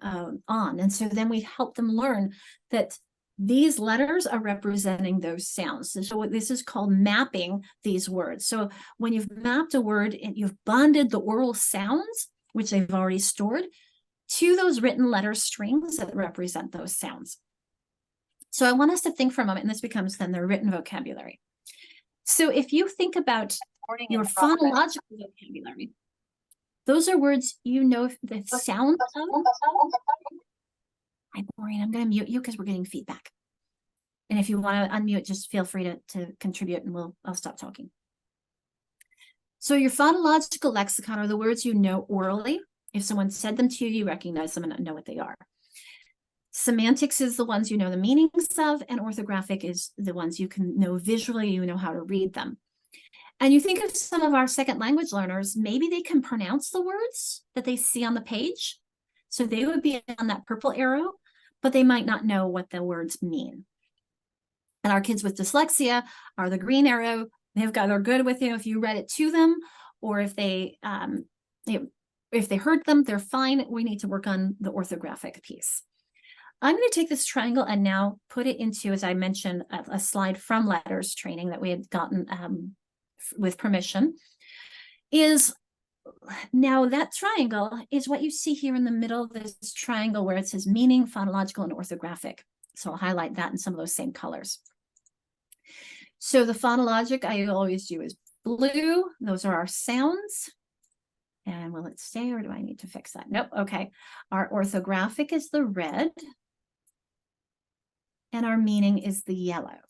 on. And so then we help them learn that these letters are representing those sounds. And so this is called mapping these words. So when you've mapped a word and you've bonded the oral sounds, which they've already stored, to those written letter strings that represent those sounds. So I want us to think for a moment, and this becomes then their written vocabulary. So if you think about your phonological vocabulary, those are words you know the sound of. Hi, Maureen, I'm going to mute you because we're getting feedback. And if you want to unmute, just feel free to contribute, and I'll stop talking. So your phonological lexicon are the words you know orally. If someone said them to you, you recognize them and know what they are. Semantics is the ones you know the meanings of, and orthographic is the ones you can know visually, you know how to read them. And you think of some of our second language learners, maybe they can pronounce the words that they see on the page. So they would be on that purple arrow, but they might not know what the words mean. And our kids with dyslexia are the green arrow. They're good with you if you read it to them, or if they heard them, they're fine. We need to work on the orthographic piece. I'm going to take this triangle and now put it into, as I mentioned, a slide from letters training that we had gotten with permission. Is now that triangle is what you see here in the middle of this triangle, where it says meaning, phonological, and orthographic. So I'll highlight that in some of those same colors. So the phonologic I always do is blue. Those are our sounds. And will it stay, or do I need to fix that? Nope. Okay. Our orthographic is the red. And our meaning is the yellow.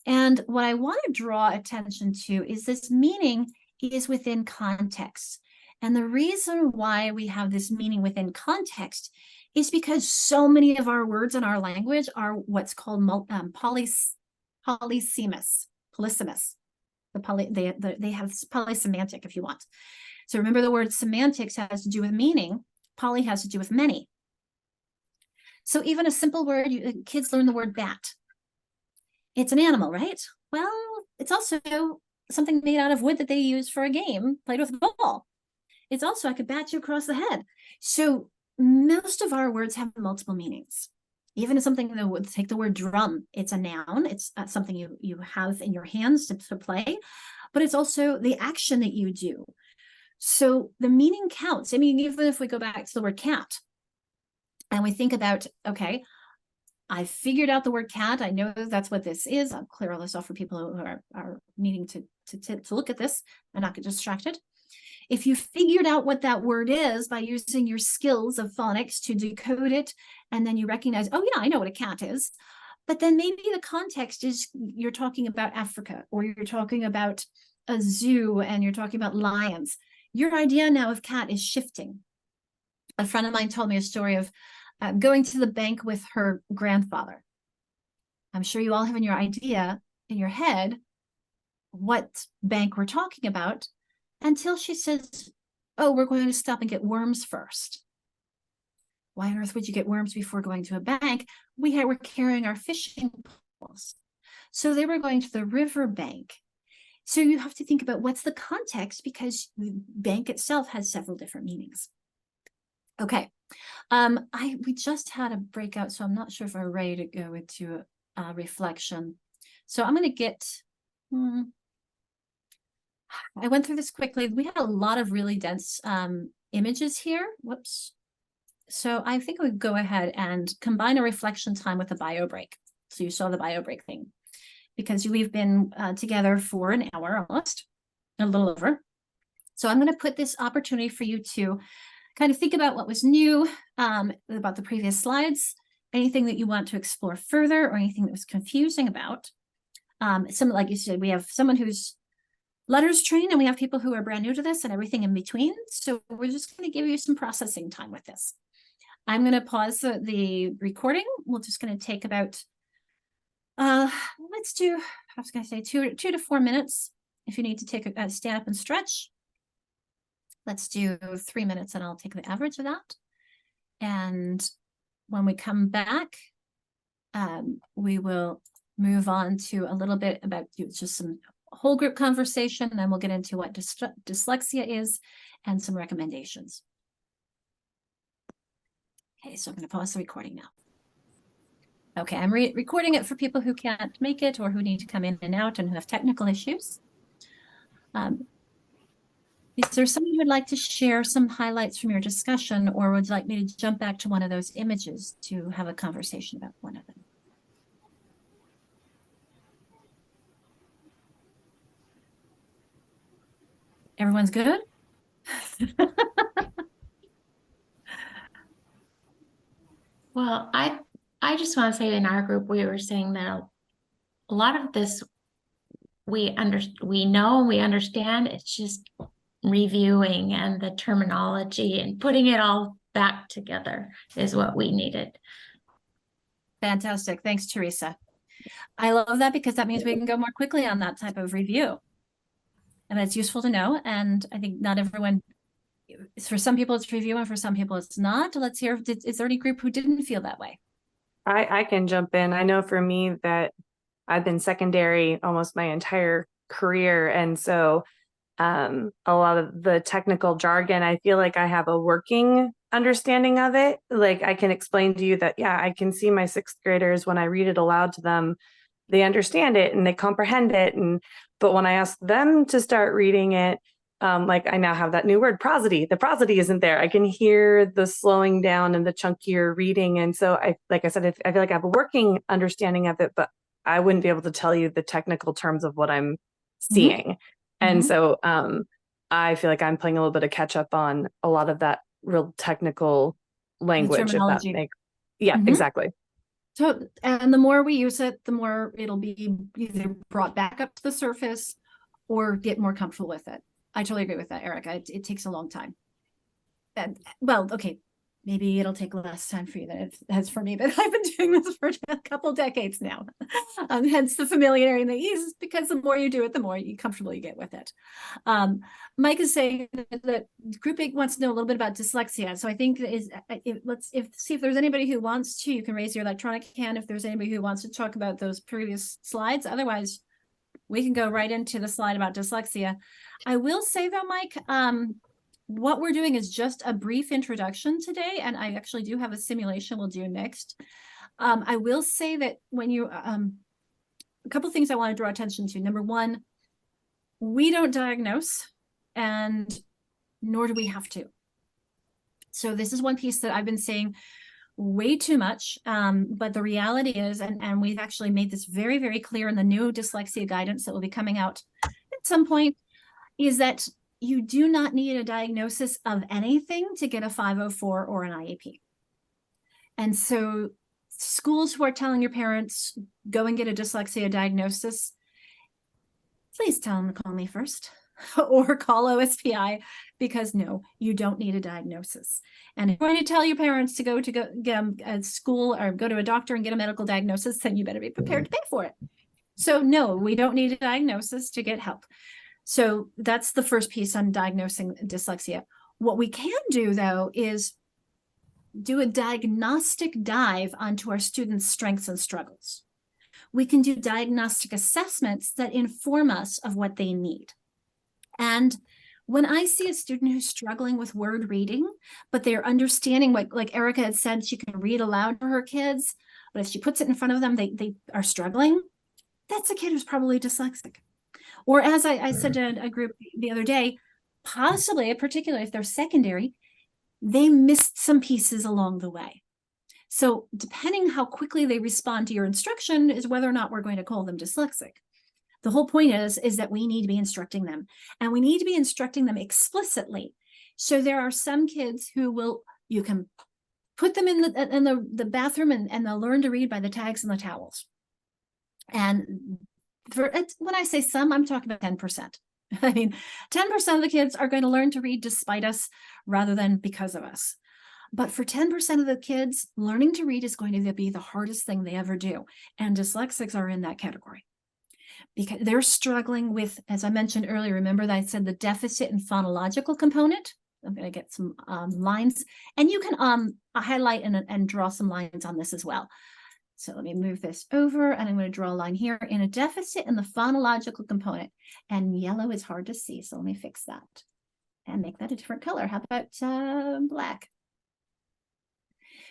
And what I want to draw attention to is this meaning is within context. And the reason why we have this meaning within context is because so many of our words in our language are what's called polysemous. They have polysemantic, if you want. So remember, the word semantics has to do with meaning. Poly has to do with many. So even a simple word, kids learn the word bat. It's an animal, right? Well, it's also something made out of wood that they use for a game, played with a ball. It's also, I could bat you across the head. So most of our words have multiple meanings. Even something that would take the word drum, it's a noun. It's something you have in your hands to play, but it's also the action that you do. So the meaning counts. I mean, even if we go back to the word cat, and we think about, okay, I figured out the word cat. I know that's what this is. I'll clear all this off for people who are needing to to look at this and not get distracted. If you figured out what that word is by using your skills of phonics to decode it, and then you recognize, oh yeah, I know what a cat is, but then maybe the context is you're talking about Africa, or you're talking about a zoo and you're talking about lions. Your idea now of cat is shifting. A friend of mine told me a story of going to the bank with her grandfather. I'm sure you all have in your idea in your head what bank we're talking about, until she says, oh, we're going to stop and get worms first. Why on earth would you get worms before going to a bank? We're carrying our fishing poles. So they were going to the river bank. So you have to think about what's the context, because the bank itself has several different meanings. Okay, we just had a breakout, so I'm not sure if we're ready to go into a reflection. So I'm going to get, I went through this quickly. We had a lot of really dense images here. Whoops. So I think we would go ahead and combine a reflection time with a bio break. So you saw the bio break thing, because we've been together for an hour almost, a little over. So I'm going to put this opportunity for you to kind of think about what was new about the previous slides, anything that you want to explore further, or anything that was confusing about. Like you said, we have someone who's letters trained, and we have people who are brand new to this, and everything in between. So we're just going to give you some processing time with this. I'm going to pause the recording. We're just going to take about, let's do, I was going to say 2 to 4 minutes. If you need to take a stand up and stretch, let's do 3 minutes, and I'll take the average of that. And when we come back, we will move on to a little bit about just some whole group conversation, and then we'll get into what dyslexia is and some recommendations. Okay, so I'm going to pause the recording now. Okay, I'm recording it for people who can't make it, or who need to come in and out and who have technical issues. Is there someone who would like to share some highlights from your discussion, or would like me to jump back to one of those images to have a conversation about one of them? Everyone's good? Well, I just want to say, in our group, we were saying that a lot of this we know and we understand. It's just reviewing and the terminology and putting it all back together is what we needed. Fantastic. Thanks, Teresa. I love that, because that means we can go more quickly on that type of review. And it's useful to know. And I think not everyone, for some people it's review, and for some people it's not. Let's hear, is there any group who didn't feel that way? I can jump in. I know for me that I've been secondary almost my entire career. And so a lot of the technical jargon, I feel like I have a working understanding of it. Like I can explain to you that, yeah, I can see my 6th graders when I read it aloud to them, they understand it and they comprehend it. But when I ask them to start reading it, like I now have that new word, prosody. The prosody isn't there. I can hear the slowing down and the chunkier reading. And so like I said, I feel like I have a working understanding of it, but I wouldn't be able to tell you the technical terms of what I'm seeing. And so I feel like I'm playing a little bit of catch up on a lot of that real technical language. If that makes, yeah, exactly. So, and the more we use it, the more it'll be either brought back up to the surface or get more comfortable with it. I totally agree with that, Erica. It takes a long time. And, well, okay, maybe it'll take less time for you than it has for me, but I've been doing this for a couple decades now. Hence the familiarity and the ease, because the more you do it, the more comfortable you get with it. Mike is saying that Group 8 wants to know a little bit about dyslexia. So I think let's see if there's anybody who wants to. You can raise your electronic hand if there's anybody who wants to talk about those previous slides. Otherwise, we can go right into the slide about dyslexia. I will say though, Mike, what we're doing is just a brief introduction today, and I actually do have a simulation we'll do next. I will say that when you, a couple of things I want to draw attention to. Number one, we don't diagnose, and nor do we have to. So this is one piece that I've been saying way too much, but the reality is, and we've actually made this very, very clear in the new dyslexia guidance that will be coming out some point is that you do not need a diagnosis of anything to get a 504 or an IEP. And so schools who are telling your parents, go and get a dyslexia diagnosis, please tell them to call me first or call OSPI, because no, you don't need a diagnosis. And if you're going to tell your parents to go get a school or go to a doctor and get a medical diagnosis, then you better be prepared to pay for it. So no, we don't need a diagnosis to get help. So that's the first piece on diagnosing dyslexia. What we can do, though, is do a diagnostic dive onto our students' strengths and struggles. We can do diagnostic assessments that inform us of what they need. And when I see a student who's struggling with word reading, but they're understanding what, like Erica had said, she can read aloud to her kids, but if she puts it in front of them, they are struggling, that's a kid who's probably dyslexic. Or as I said to a group the other day, possibly, particularly if they're secondary, they missed some pieces along the way. So depending how quickly they respond to your instruction is whether or not we're going to call them dyslexic. The whole point is that we need to be instructing them, and we need to be instructing them explicitly. So there are some kids who you can put them in the bathroom and they'll learn to read by the tags and the towels. And when I say some, I'm talking about 10%. I mean, 10% of the kids are going to learn to read despite us rather than because of us. But for 10% of the kids, learning to read is going to be the hardest thing they ever do. And dyslexics are in that category because they're struggling with, as I mentioned earlier, remember that I said the deficit and phonological component? I'm going to get some lines, and you can highlight and draw some lines on this as well. So let me move this over, and I'm going to draw a line here in a deficit in the phonological component. And yellow is hard to see, so let me fix that and make that a different color. How about black?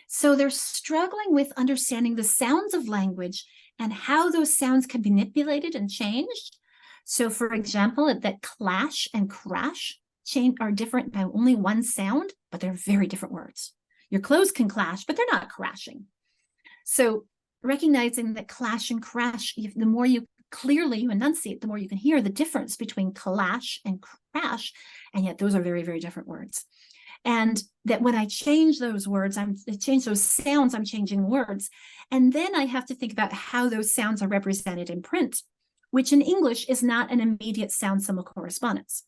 So they're struggling with understanding the sounds of language and how those sounds can be manipulated and changed. So for example, that clash and crash are different by only one sound, but they're very different words. Your clothes can clash, but they're not crashing. So recognizing that clash and crash, the more you clearly enunciate, the more you can hear the difference between clash and crash, and yet those are very, very different words. And that when I change those words, I change those sounds, I'm changing words. And then I have to think about how those sounds are represented in print, which in English is not an immediate sound symbol correspondence.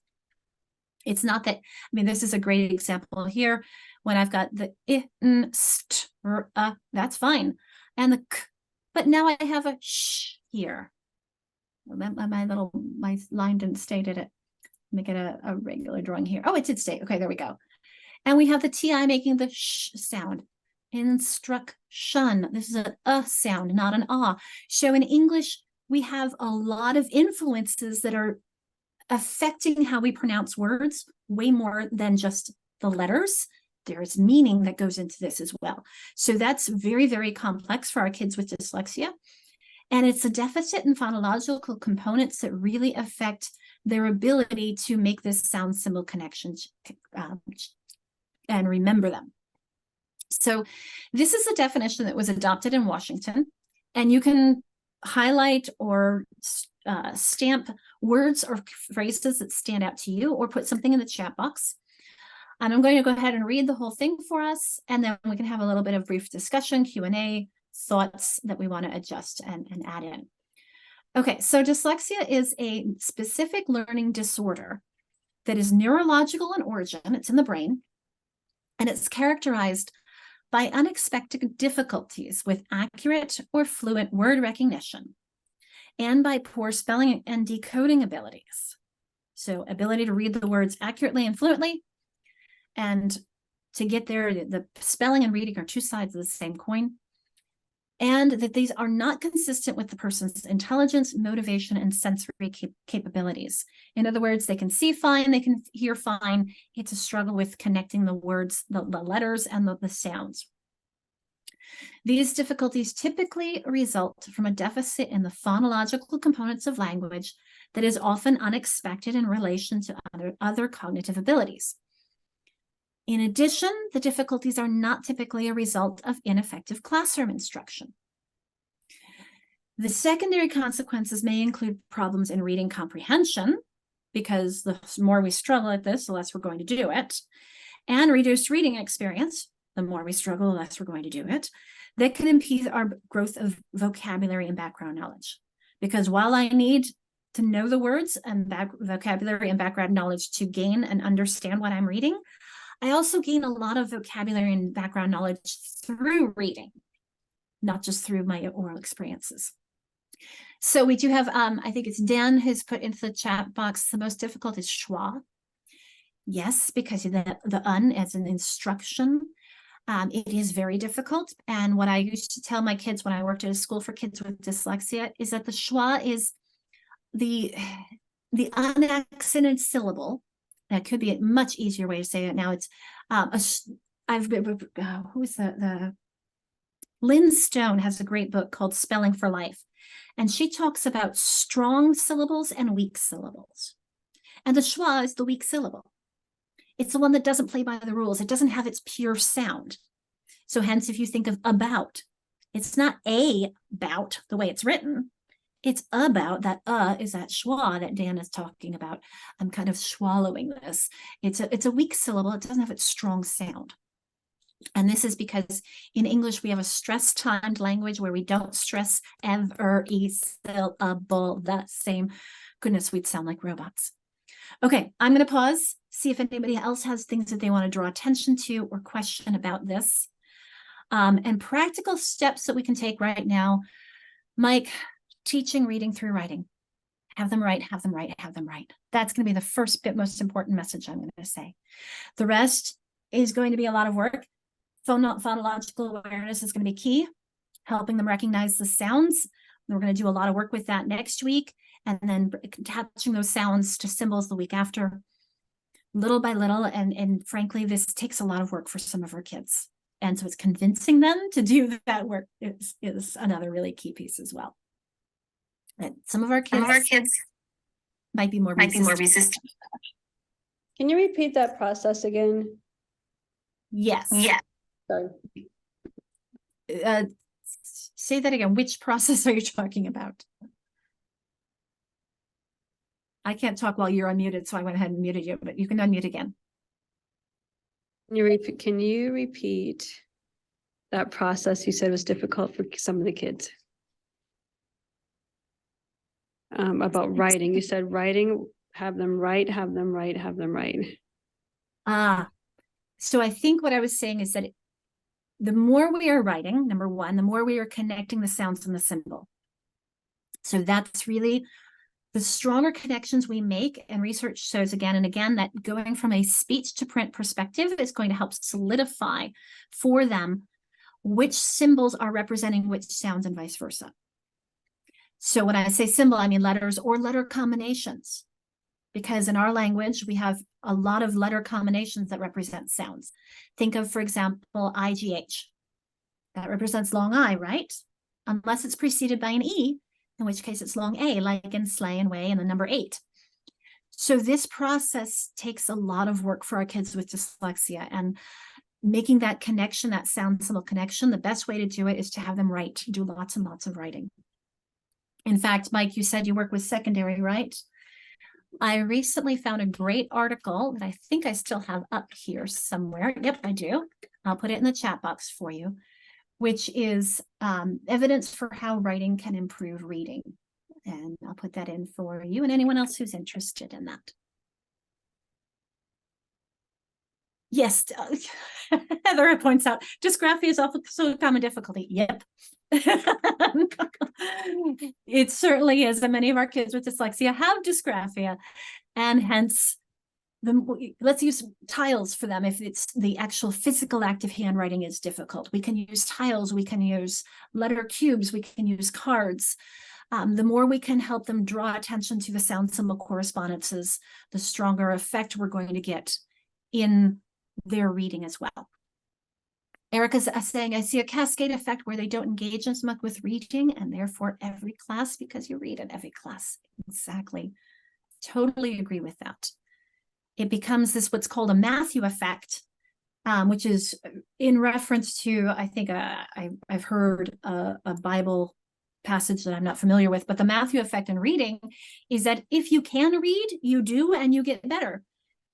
It's not that, I mean, this is a great example here. When I've got the I, N, st, r, that's fine. And the k, but now I have a sh here. My line didn't stay, did it? Make it a regular drawing here. Oh, it did stay. Okay, there we go. And we have the TI making the sh sound. Instruction. This is an sound, not an ah. So in English, we have a lot of influences that are affecting how we pronounce words way more than just the letters. There's meaning that goes into this as well. So that's very, very complex for our kids with dyslexia. And it's a deficit in phonological components that really affect their ability to make this sound symbol connections and remember them. So this is a definition that was adopted in Washington, and you can highlight or stamp words or phrases that stand out to you, or put something in the chat box. And I'm going to go ahead and read the whole thing for us, and then we can have a little bit of brief discussion, Q&A, thoughts that we want to adjust and add in. Okay, so dyslexia is a specific learning disorder that is neurological in origin. It's in the brain, and it's characterized by unexpected difficulties with accurate or fluent word recognition, and by poor spelling and decoding abilities. So ability to read the words accurately and fluently, and to get there, the spelling and reading are two sides of the same coin, and that these are not consistent with the person's intelligence, motivation, and sensory capabilities. In other words, they can see fine, they can hear fine. It's a struggle with connecting the words, the letters, and the sounds. These difficulties typically result from a deficit in the phonological components of language that is often unexpected in relation to other cognitive abilities. In addition, the difficulties are not typically a result of ineffective classroom instruction. The secondary consequences may include problems in reading comprehension, because the more we struggle at this, the less we're going to do it. And reduced reading experience, the more we struggle, the less we're going to do it. That can impede our growth of vocabulary and background knowledge. Because while I need to know the words and vocabulary and background knowledge to gain and understand what I'm reading, I also gain a lot of vocabulary and background knowledge through reading, not just through my oral experiences. So we do have, I think it's Dan who's put into the chat box, the most difficult is schwa. Yes, because the un as an instruction, it is very difficult. And what I used to tell my kids when I worked at a school for kids with dyslexia is that the schwa is the unaccented syllable. That could be a much easier way to say it now. It's who's the Lynn Stone has a great book called Spelling for Life. And she talks about strong syllables and weak syllables. And the schwa is the weak syllable. It's the one that doesn't play by the rules. It doesn't have its pure sound. So hence, if you think of about, it's not about the way it's written. It's about that is that schwa that Dan is talking about. I'm kind of swallowing this. It's a weak syllable. It doesn't have its strong sound. And this is because in English, we have a stress-timed language where we don't stress every syllable the same. Goodness, we'd sound like robots. Okay, I'm going to pause, see if anybody else has things that they want to draw attention to or question about this. And practical steps that we can take right now. Mike, teaching reading through writing. Have them write, have them write, have them write. That's going to be the first bit, most important message I'm going to say. The rest is going to be a lot of work. Phonological awareness is going to be key, helping them recognize the sounds. We're going to do a lot of work with that next week, and then attaching those sounds to symbols the week after, little by little. And frankly, this takes a lot of work for some of our kids. And so it's convincing them to do that work is another really key piece as well. And some of our kids might be more resistant. Can you repeat that process again? Yes. Yeah. Sorry. Say that again. Which process are you talking about? I can't talk while you're unmuted, so I went ahead and muted you, but you can unmute again. Can you repeat that process you said was difficult for some of the kids? About writing. You said writing, have them write, have them write, have them write. So I think what I was saying is that the more we are writing, number one, the more we are connecting the sounds and the symbol. So that's really the stronger connections we make, and research shows again and again that going from a speech to print perspective is going to help solidify for them which symbols are representing which sounds and vice versa. So when I say symbol, I mean letters or letter combinations, because in our language, we have a lot of letter combinations that represent sounds. Think of, for example, IGH. That represents long I, right? Unless it's preceded by an E, in which case it's long A, like in sleigh and way and the number 8. So this process takes a lot of work for our kids with dyslexia, and making that connection, that sound symbol connection, the best way to do it is to have them write, do lots and lots of writing. In fact, Mike, you said you work with secondary, right? I recently found a great article that I think I still have up here somewhere. Yep, I do. I'll put it in the chat box for you, which is evidence for how writing can improve reading. And I'll put that in for you and anyone else who's interested in that. Yes, Heather points out, dysgraphia is also a common difficulty. Yep. It certainly is, and many of our kids with dyslexia have dysgraphia, and hence let's use tiles for them. If it's the actual physical act of handwriting is difficult, we can use tiles, we can use letter cubes, we can use cards. The more we can help them draw attention to the sound symbol correspondences, the stronger effect we're going to get in their reading as well. Erica's saying, I see a cascade effect where they don't engage as much with reading, and therefore every class, because you read in every class. Exactly. Totally agree with that. It becomes this, what's called a Matthew effect, which is in reference to, I think I've heard a Bible passage that I'm not familiar with, but the Matthew effect in reading is that if you can read, you do, and you get better.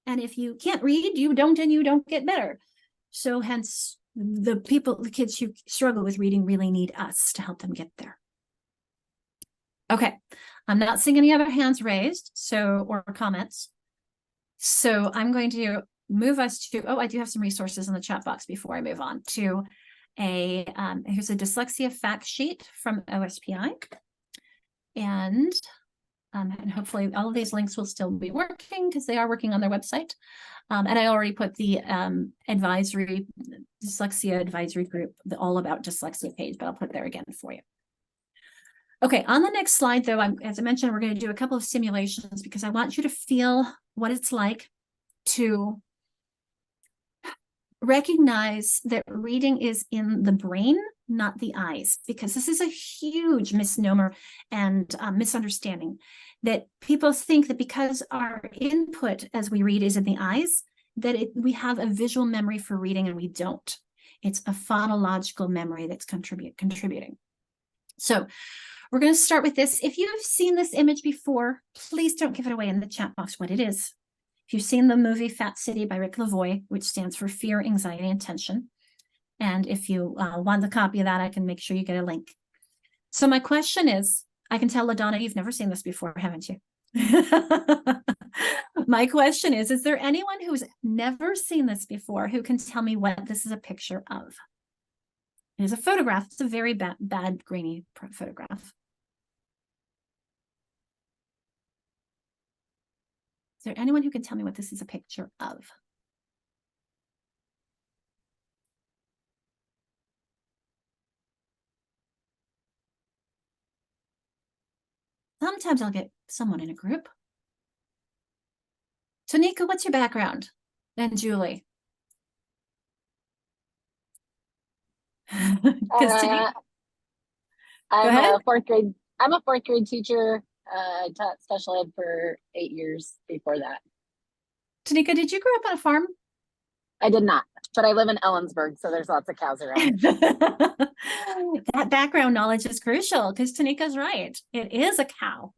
And if you can't read, you don't, and you don't get better. So hence the kids who struggle with reading really need us to help them get there. Okay, I'm not seeing any other hands raised, or comments. So I'm going to move us to, I do have some resources in the chat box before I move on to here's a dyslexia fact sheet from OSPI. And hopefully all of these links will still be working because they are working on their website. And I already put the dyslexia advisory group, the all about dyslexia page, but I'll put it there again for you. Okay, on the next slide, though, as I mentioned, we're going to do a couple of simulations because I want you to feel what it's like to recognize that reading is in the brain, not the eyes, because this is a huge misnomer and misunderstanding, that people think that because our input as we read is in the eyes, that we have a visual memory for reading, and we don't. It's a phonological memory that's contributing. So we're going to start with this. If you've seen this image before, please don't give it away in the chat box what it is. If you've seen the movie Fat City by Rick Lavoie, which stands for fear, anxiety, and tension, and if you want the copy of that, I can make sure you get a link. So my question is, I can tell LaDonna, you've never seen this before, haven't you? My question is there anyone who's never seen this before who can tell me what this is a picture of? It is a photograph. It's a very bad grainy photograph. Is there anyone who can tell me what this is a picture of? Sometimes I'll get someone in a group. Tanika, what's your background? And Julie. I'm a fourth grade teacher. I taught special ed for 8 years before that. Tanika, did you grow up on a farm? I did not, but I live in Ellensburg, so there's lots of cows around. That background knowledge is crucial because Tanika's right. It is a cow.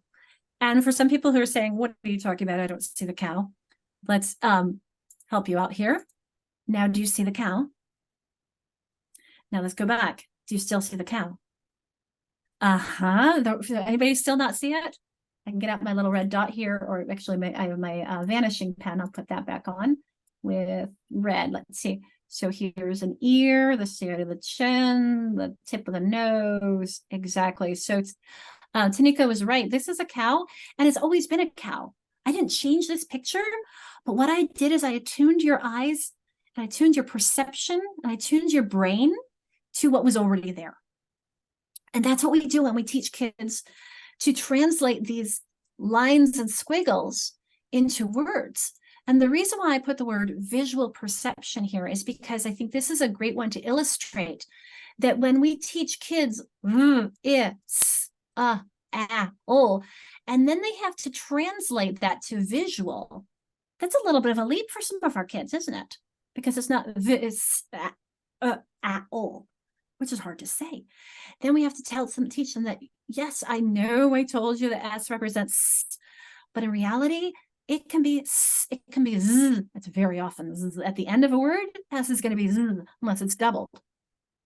And for some people who are saying, what are you talking about? I don't see the cow. Let's help you out here. Now, do you see the cow? Now let's go back. Do you still see the cow? Anybody still not see it? I can get out my little red dot here, or actually I have my vanishing pen. I'll put that back on with red. Let's see. So here's an ear, the side of the chin, the tip of the nose. Exactly. So it's, Tanika was right. This is a cow, and it's always been a cow. I didn't change this picture, but what I did is I attuned your eyes, and I tuned your perception, and I tuned your brain to what was already there. And that's what we do when we teach kids to translate these lines and squiggles into words. And the reason why I put the word visual perception here is because I think this is a great one to illustrate that when we teach kids, and then they have to translate that to visual, that's a little bit of a leap for some of our kids, isn't it? Because it's not which is hard to say. Then we have to teach them that, yes, I know I told you that S represents, but in reality, it can be z. It's very often z. At the end of a word, S is going to be z unless it's doubled.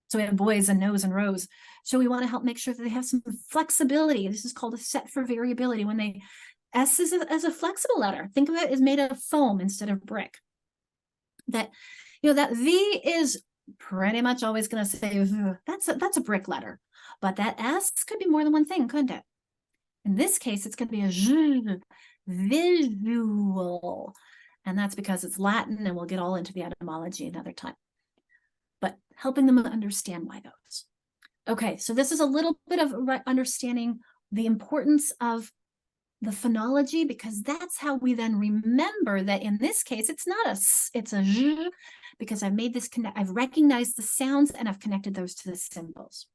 So we have boys and no's and rows. So we want to help make sure that they have some flexibility. This is called a set for variability. When they, S is as a flexible letter. Think of it as made of foam instead of brick. That, that V is pretty much always going to say that's a brick letter, but that S could be more than one thing, couldn't it? In this case, it's going to be a visual, and that's because it's Latin, and we'll get all into the etymology another time. But helping them understand why those. Okay, so this is a little bit of understanding the importance of the phonology, because that's how we then remember that in this case, it's not it's a j, because I've made this connect, I've recognized the sounds and I've connected those to the symbols.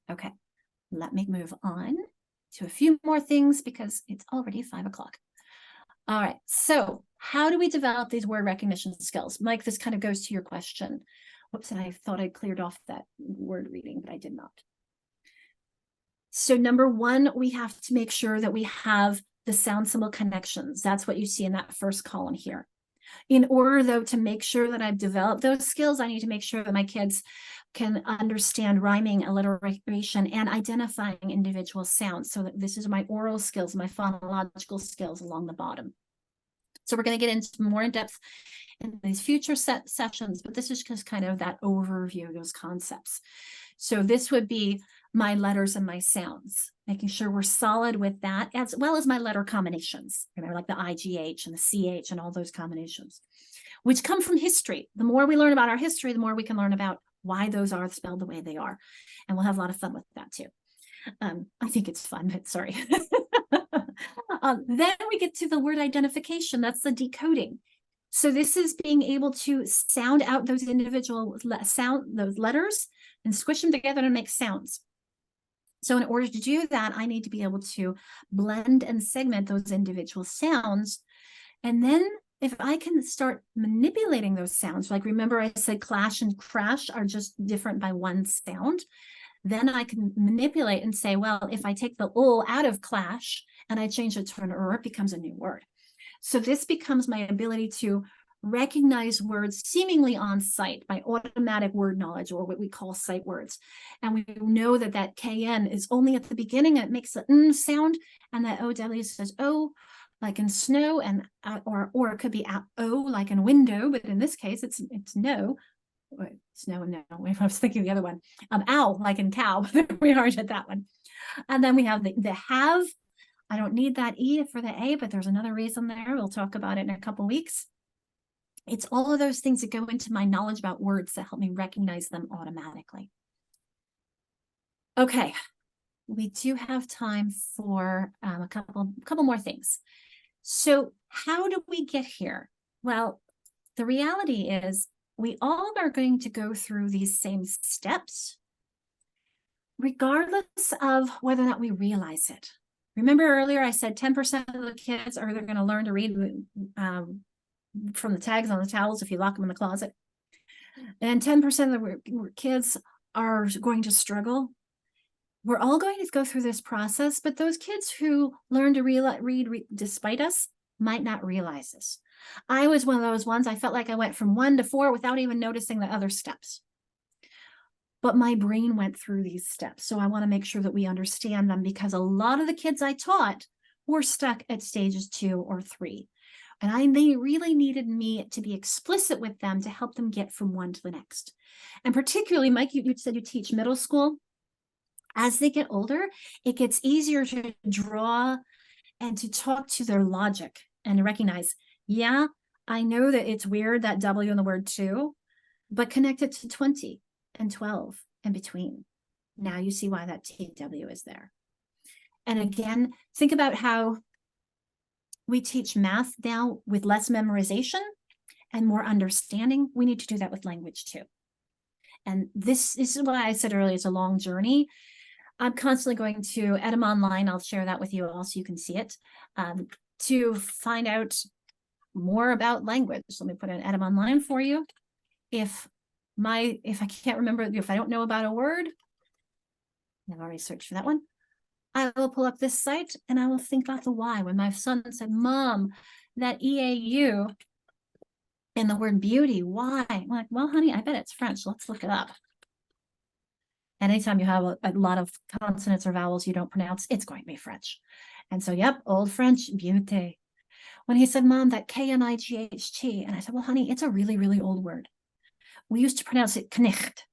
Okay, let me move on to a few more things because it's already 5 o'clock. All right, so how do we develop these word recognition skills? Mike, this kind of goes to your question. Whoops, and I thought I cleared off that word reading, but I did not. So number one, we have to make sure that we have the sound symbol connections. That's what you see in that first column here. In order, though, to make sure that I've developed those skills, I need to make sure that my kids can understand rhyming, alliteration, and identifying individual sounds. So that this is my oral skills, my phonological skills along the bottom. So we're going to get into more in depth in these future sessions, but this is just kind of that overview of those concepts. So this would be my letters and my sounds, making sure we're solid with that, as well as my letter combinations, remember, like the IGH and the CH and all those combinations, which come from history. The more we learn about our history, the more we can learn about why those are spelled the way they are. And we'll have a lot of fun with that too. I think it's fun, but sorry. Then we get to the word identification. That's the decoding. So this is being able to sound out those individual those letters and squish them together to make sounds. So in order to do that, I need to be able to blend and segment those individual sounds. And then if I can start manipulating those sounds, like remember I said clash and crash are just different by one sound, then I can manipulate and say, well, if I take the ul out of clash and I change it to an it becomes a new word. So this becomes my ability to recognize words seemingly on sight by automatic word knowledge, or what we call sight words. And we know that that KN is only at the beginning, and it makes the n sound, and that OW says oh, like in snow, and or it could be O like in window, but in this case it's no. Snow and no. I was thinking the other one. Ow like in cow. We already did that one. And then we have the have. I don't need that E for the A, but there's another reason there. We'll talk about it in a couple weeks. It's all of those things that go into my knowledge about words that help me recognize them automatically. Okay, we do have time for a couple more things. So how do we get here? Well, the reality is we all are going to go through these same steps, regardless of whether or not we realize it. Remember earlier I said 10% of the kids are going to learn to read from the tags on the towels if you lock them in the closet. And 10% of the kids are going to struggle. We're all going to go through this process, but those kids who learn to read despite us might not realize this. I was one of those ones. I felt like I went from 1 to 4 without even noticing the other steps. But my brain went through these steps. So I want to make sure that we understand them, because a lot of the kids I taught were stuck at stages 2 or 3. And they really needed me to be explicit with them to help them get from one to the next. And particularly, Mike, you said you teach middle school. As they get older, it gets easier to draw and to talk to their logic and to recognize, yeah, I know that it's weird, that W in the word two, but connect it to 20 and 12 and between. Now you see why that TW is there. And again, think about how we teach math now with less memorization and more understanding. We need to do that with language too. And this is why I said earlier, it's a long journey. I'm constantly going to Edem Online. I'll share that with you all so you can see it, to find out more about language. Let me put an Edem Online for you. If I can't remember, if I don't know about a word, I've already searched for that one, I will pull up this site and I will think about the why. When my son said, Mom, that EAU in the word beauty, why? I'm like, well, honey, I bet it's French. Let's look it up. And anytime you have a lot of consonants or vowels you don't pronounce, it's going to be French. And so, yep, Old French, beauté. When he said, Mom, that K-N-I-G-H-T, and I said, well, honey, it's a really, really old word. We used to pronounce it knicht.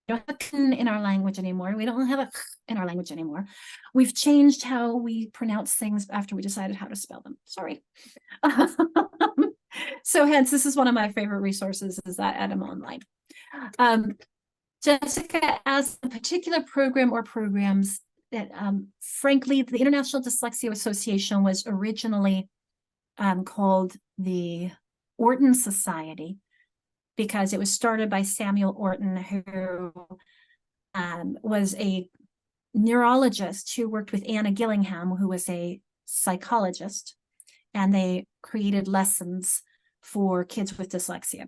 We don't have a kn in our language anymore. We don't have a ch in our language anymore. We've changed how we pronounce things after we decided how to spell them. Sorry. So hence, this is one of my favorite resources, is that Edem Online. Jessica asked a particular program or programs that, frankly, the International Dyslexia Association was originally called the Orton Society, because it was started by Samuel Orton, who was a neurologist who worked with Anna Gillingham, who was a psychologist, and they created lessons for kids with dyslexia.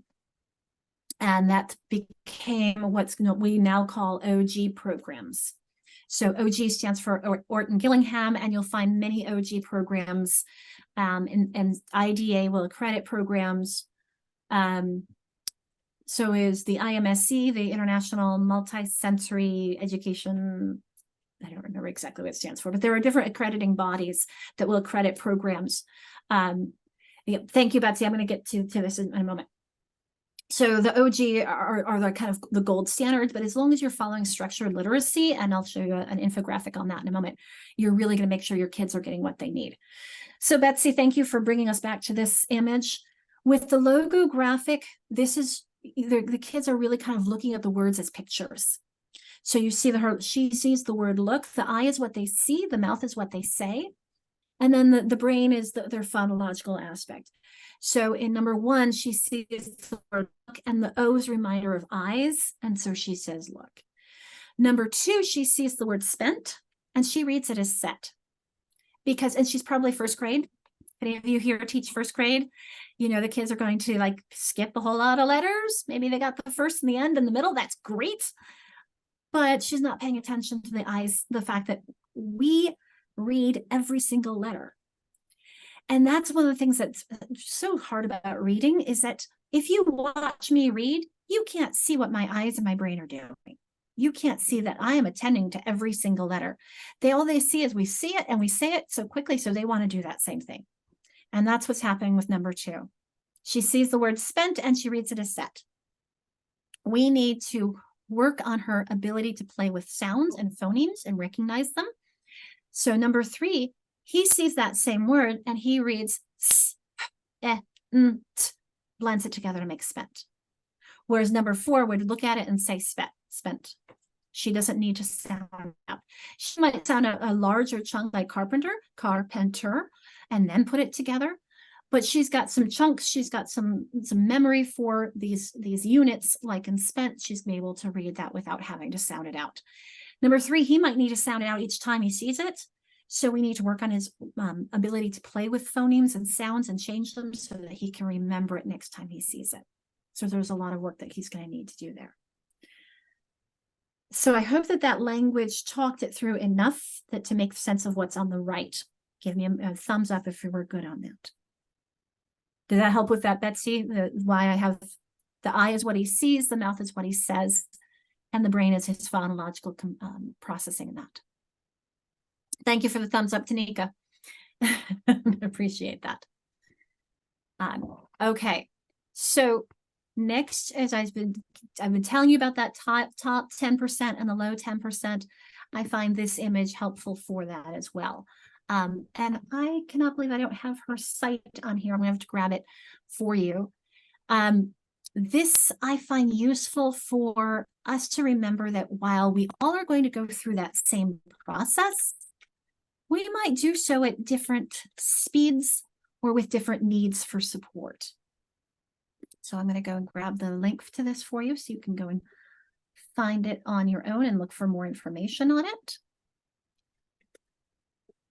And that became what we now call OG programs. So OG stands for Orton Gillingham, and you'll find many OG programs, and IDA will accredit programs. So is the IMSC, the International Multisensory Education. I don't remember exactly what it stands for, but there are different accrediting bodies that will accredit programs. Yeah, thank you, Betsy. I'm going to get to this in a moment. So the OG are the kind of the gold standards, but as long as you're following structured literacy, and I'll show you an infographic on that in a moment, you're really going to make sure your kids are getting what they need. So Betsy, thank you for bringing us back to this image. With the logo graphic, this is the kids are really kind of looking at the words as pictures. So you see she sees the word look, the eye is what they see, the mouth is what they say, and then the brain is their phonological aspect. So in number 1, she sees the word look, and the O is a reminder of eyes, and so she says look. Number 2, she sees the word spent, and she reads it as set. And she's probably first grade. Any of you here teach first grade? You know, the kids are going to like skip a whole lot of letters. Maybe they got the first and the end and the middle. That's great. But she's not paying attention to the eyes, the fact that we read every single letter. And that's one of the things that's so hard about reading, is that if you watch me read, you can't see what my eyes and my brain are doing. You can't see that I am attending to every single letter. All they see is we see it and we say it so quickly, so they want to do that same thing. And that's what's happening with number 2. She sees the word spent and she reads it as set. We need to work on her ability to play with sounds and phonemes and recognize them. So number 3, he sees that same word and he reads s, n, t, blends it together to make spent. Whereas number 4 would look at it and say spent. She doesn't need to sound out. She might sound a larger chunk like carpenter, and then put it together. But she's got some chunks. She's got some memory for these units, like in spent. She's been able to read that without having to sound it out. Number 3, he might need to sound it out each time he sees it. So we need to work on his ability to play with phonemes and sounds and change them so that he can remember it next time he sees it. So there's a lot of work that he's going to need to do there. So I hope that language talked it through enough to make sense of what's on the right. Give me a thumbs up if you were good on that. Did that help with that, Betsy? Why I have the eye is what he sees, the mouth is what he says, and the brain is his phonological processing in that. Thank you for the thumbs up, Tanika. Appreciate that. Okay, so next, as I've been telling you about that top 10% and the low 10%, I find this image helpful for that as well. And I cannot believe I don't have her site on here. I'm gonna have to grab it for you. This I find useful for us to remember that while we all are going to go through that same process, we might do so at different speeds or with different needs for support. So I'm going to go and grab the link to this for you so you can go and find it on your own and look for more information on it.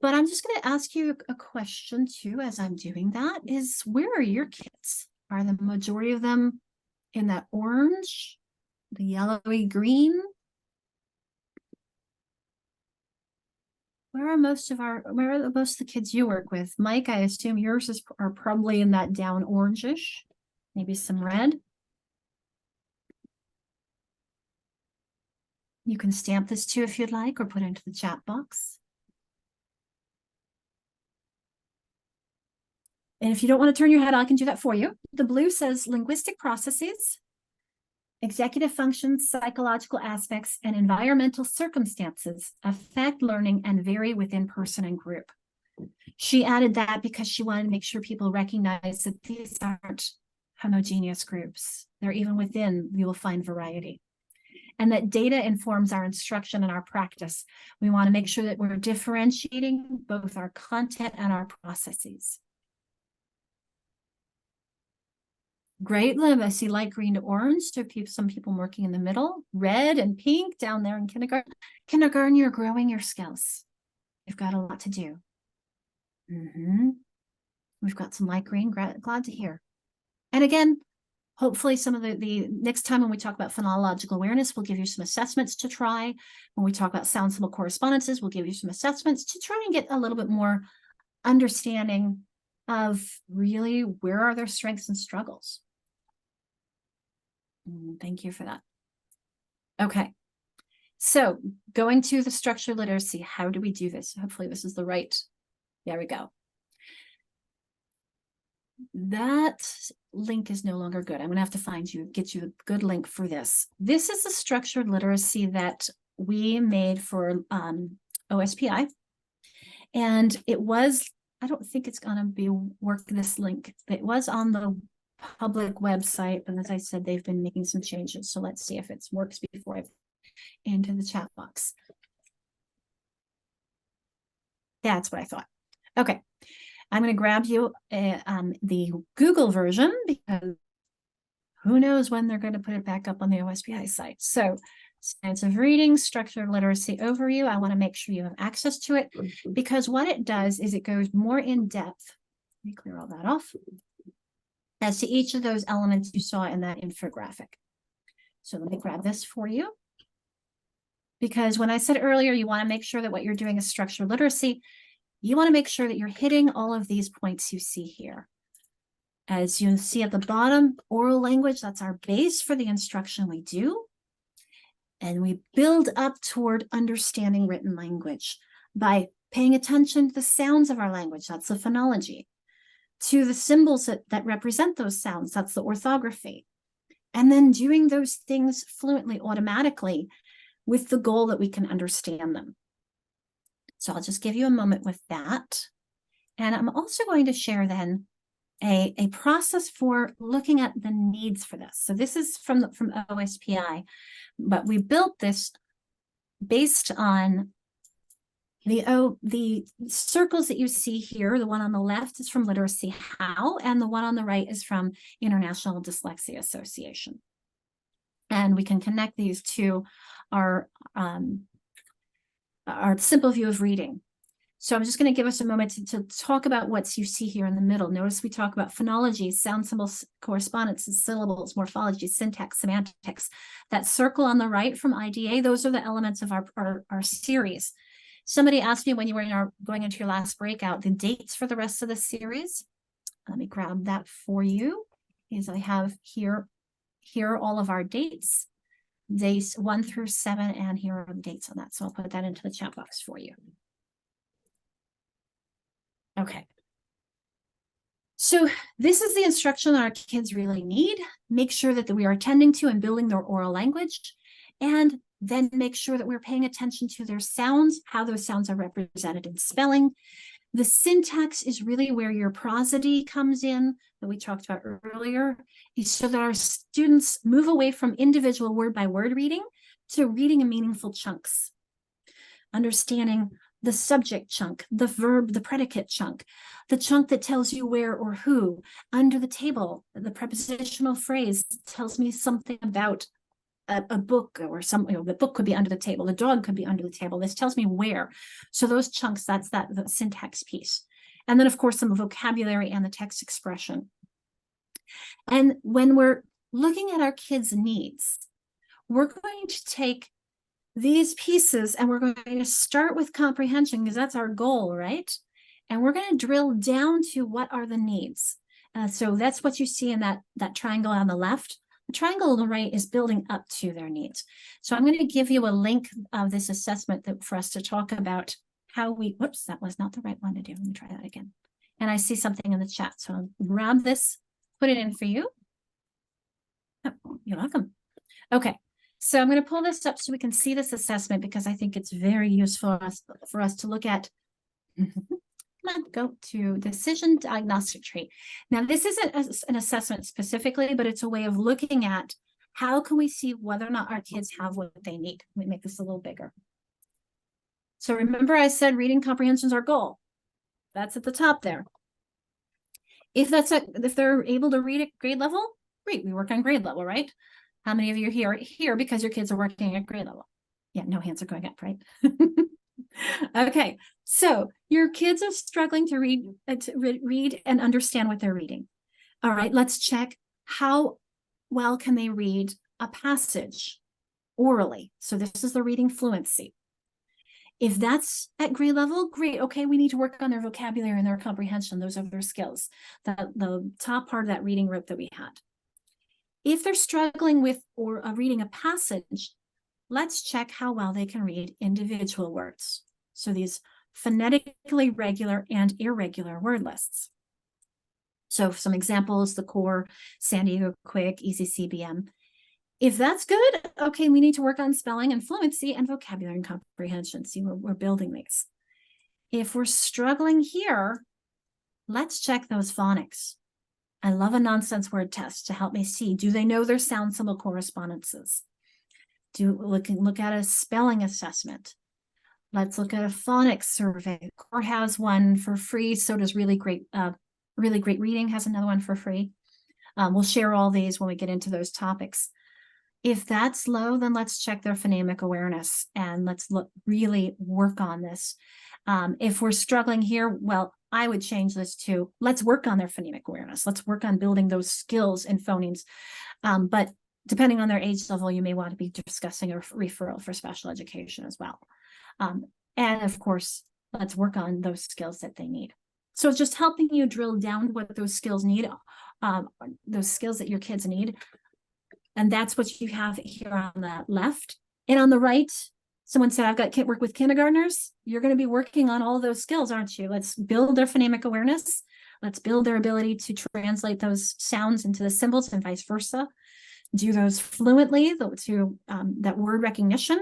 But I'm just going to ask you a question too as I'm doing that, is where are your kids? Are the majority of them in that orange, the yellowy green? Where are most of the kids you work with? Mike, I assume yours are probably in that down orangish, maybe some red. You can stamp this too if you'd like, or put it into the chat box. And if you don't want to turn your head, I can do that for you. The blue says linguistic processes, executive functions, psychological aspects, and environmental circumstances affect learning and vary within person and group. She added that because she wanted to make sure people recognize that these aren't homogeneous groups. They're even within, you will find variety. And that data informs our instruction and our practice. We want to make sure that we're differentiating both our content and our processes. Great, Liv. I see light green to orange. To some people working in the middle. Red and pink down there in kindergarten. Kindergarten, you're growing your skills. You've got a lot to do. We've got some light green. Glad to hear. And again, Hopefully some of the next time when we talk about phonological awareness, we'll give you some assessments to try. When we talk about sound symbol correspondences, we'll give you some assessments to try and get a little bit more understanding of really where are their strengths and struggles. Thank you for that. Okay. So going to the structured literacy, how do we do this? Hopefully this is the right, there we go. That link is no longer good. I'm going to have to find you, get you a good link for this. This is the structured literacy that we made for OSPI. And it was, I don't think it's going to be work this link. It was on the public website, but as I said, they've been making some changes. So let's see if it works before I into the chat box. That's what I thought. Okay. I'm going to grab you the Google version because who knows when they're going to put it back up on the OSPI site. So Science of Reading, Structured Literacy Overview. I want to make sure you have access to it because what it does is it goes more in depth. Let me clear all that off. As to each of those elements you saw in that infographic. So let me grab this for you. Because when I said earlier, you want to make sure that what you're doing is structured literacy. You want to make sure that you're hitting all of these points you see here. As you see at the bottom, oral language, that's our base for the instruction we do. And we build up toward understanding written language by paying attention to the sounds of our language, that's the phonology, to the symbols that represent those sounds, that's the orthography. And then doing those things fluently, automatically, with the goal that we can understand them. So I'll just give you a moment with that. And I'm also going to share then a process for looking at the needs for this. So this is from OSPI, but we built this based on the circles that you see here. The one on the left is from Literacy How, and the one on the right is from International Dyslexia Association. And we can connect these to our simple view of reading. So I'm just going to give us a moment to talk about what you see here in the middle. Notice we talk about phonology, sound symbols, correspondences, syllables, morphology, syntax, semantics. That circle on the right from IDA, those are the elements of our series. Somebody asked me when you were going into your last breakout, the dates for the rest of the series. Let me grab that for you, because I have here are all of our dates. Days 1 through 7, and here are the dates on that. So I'll put that into the chat box for you. Okay. So this is the instruction that our kids really need. Make sure that we are attending to and building their oral language, and then make sure that we're paying attention to their sounds, how those sounds are represented in spelling. The syntax is really where your prosody comes in that we talked about earlier, so that our students move away from individual word by word reading to reading in meaningful chunks. Understanding the subject chunk, the verb, the predicate chunk, the chunk that tells you where or who. Under the table, the prepositional phrase tells me something about a book or something. The book could be under the table, the dog could be under the table. This tells me where. So those chunks, that's the syntax piece. And then of course, some vocabulary and the text expression. And when we're looking at our kids' needs, we're going to take these pieces and we're going to start with comprehension because that's our goal, right? And we're going to drill down to what are the needs. So that's what you see in that triangle on the left. The triangle on the right is building up to their needs. So I'm going to give you a link of this assessment for us to talk about how we, whoops, that was not the right one to do. Let me try that again. And I see something in the chat. So I'll grab this, put it in for you. Oh, you're welcome. Okay. So I'm going to pull this up so we can see this assessment because I think it's very useful for us to look at. Come on, go to decision diagnostic tree. Now, this isn't an assessment specifically, but it's a way of looking at how can we see whether or not our kids have what they need. Let me make this a little bigger. So remember I said reading comprehension is our goal. That's at the top there. If they're able to read at grade level, great, we work on grade level, right? How many of you are here because your kids are working at grade level? Yeah, no hands are going up, right? Okay, so your kids are struggling to read and understand what they're reading. All right, let's check how well can they read a passage orally? So this is the reading fluency. If that's at grade level, great. Okay, we need to work on their vocabulary and their comprehension. Those are their skills. The top part of that reading rope that we had. If they're struggling with or reading a passage, let's check how well they can read individual words. So these phonetically regular and irregular word lists. So some examples, the core, San Diego Quick, Easy CBM. If that's good, okay, we need to work on spelling and fluency and vocabulary and comprehension. See, we're building these. If we're struggling here, let's check those phonics. I love a nonsense word test to help me see, do they know their sound symbol correspondences? Look at a spelling assessment. Let's look at a phonics survey. Core has one for free, so does Really Great Reading has another one for free. We'll share all these when we get into those topics. If that's low, then let's check their phonemic awareness and let's really work on this. If we're struggling here, well, I would change this to let's work on their phonemic awareness. Let's work on building those skills in phonemes. But depending on their age level, you may want to be discussing a referral for special education as well. And of course, let's work on those skills that they need. So it's just helping you drill down what those skills need, those skills that your kids need. And that's what you have here on the left. And on the right, someone said, I've got work with kindergartners. You're going to be working on all of those skills, aren't you? Let's build their phonemic awareness. Let's build their ability to translate those sounds into the symbols and vice versa. Do those fluently to that word recognition.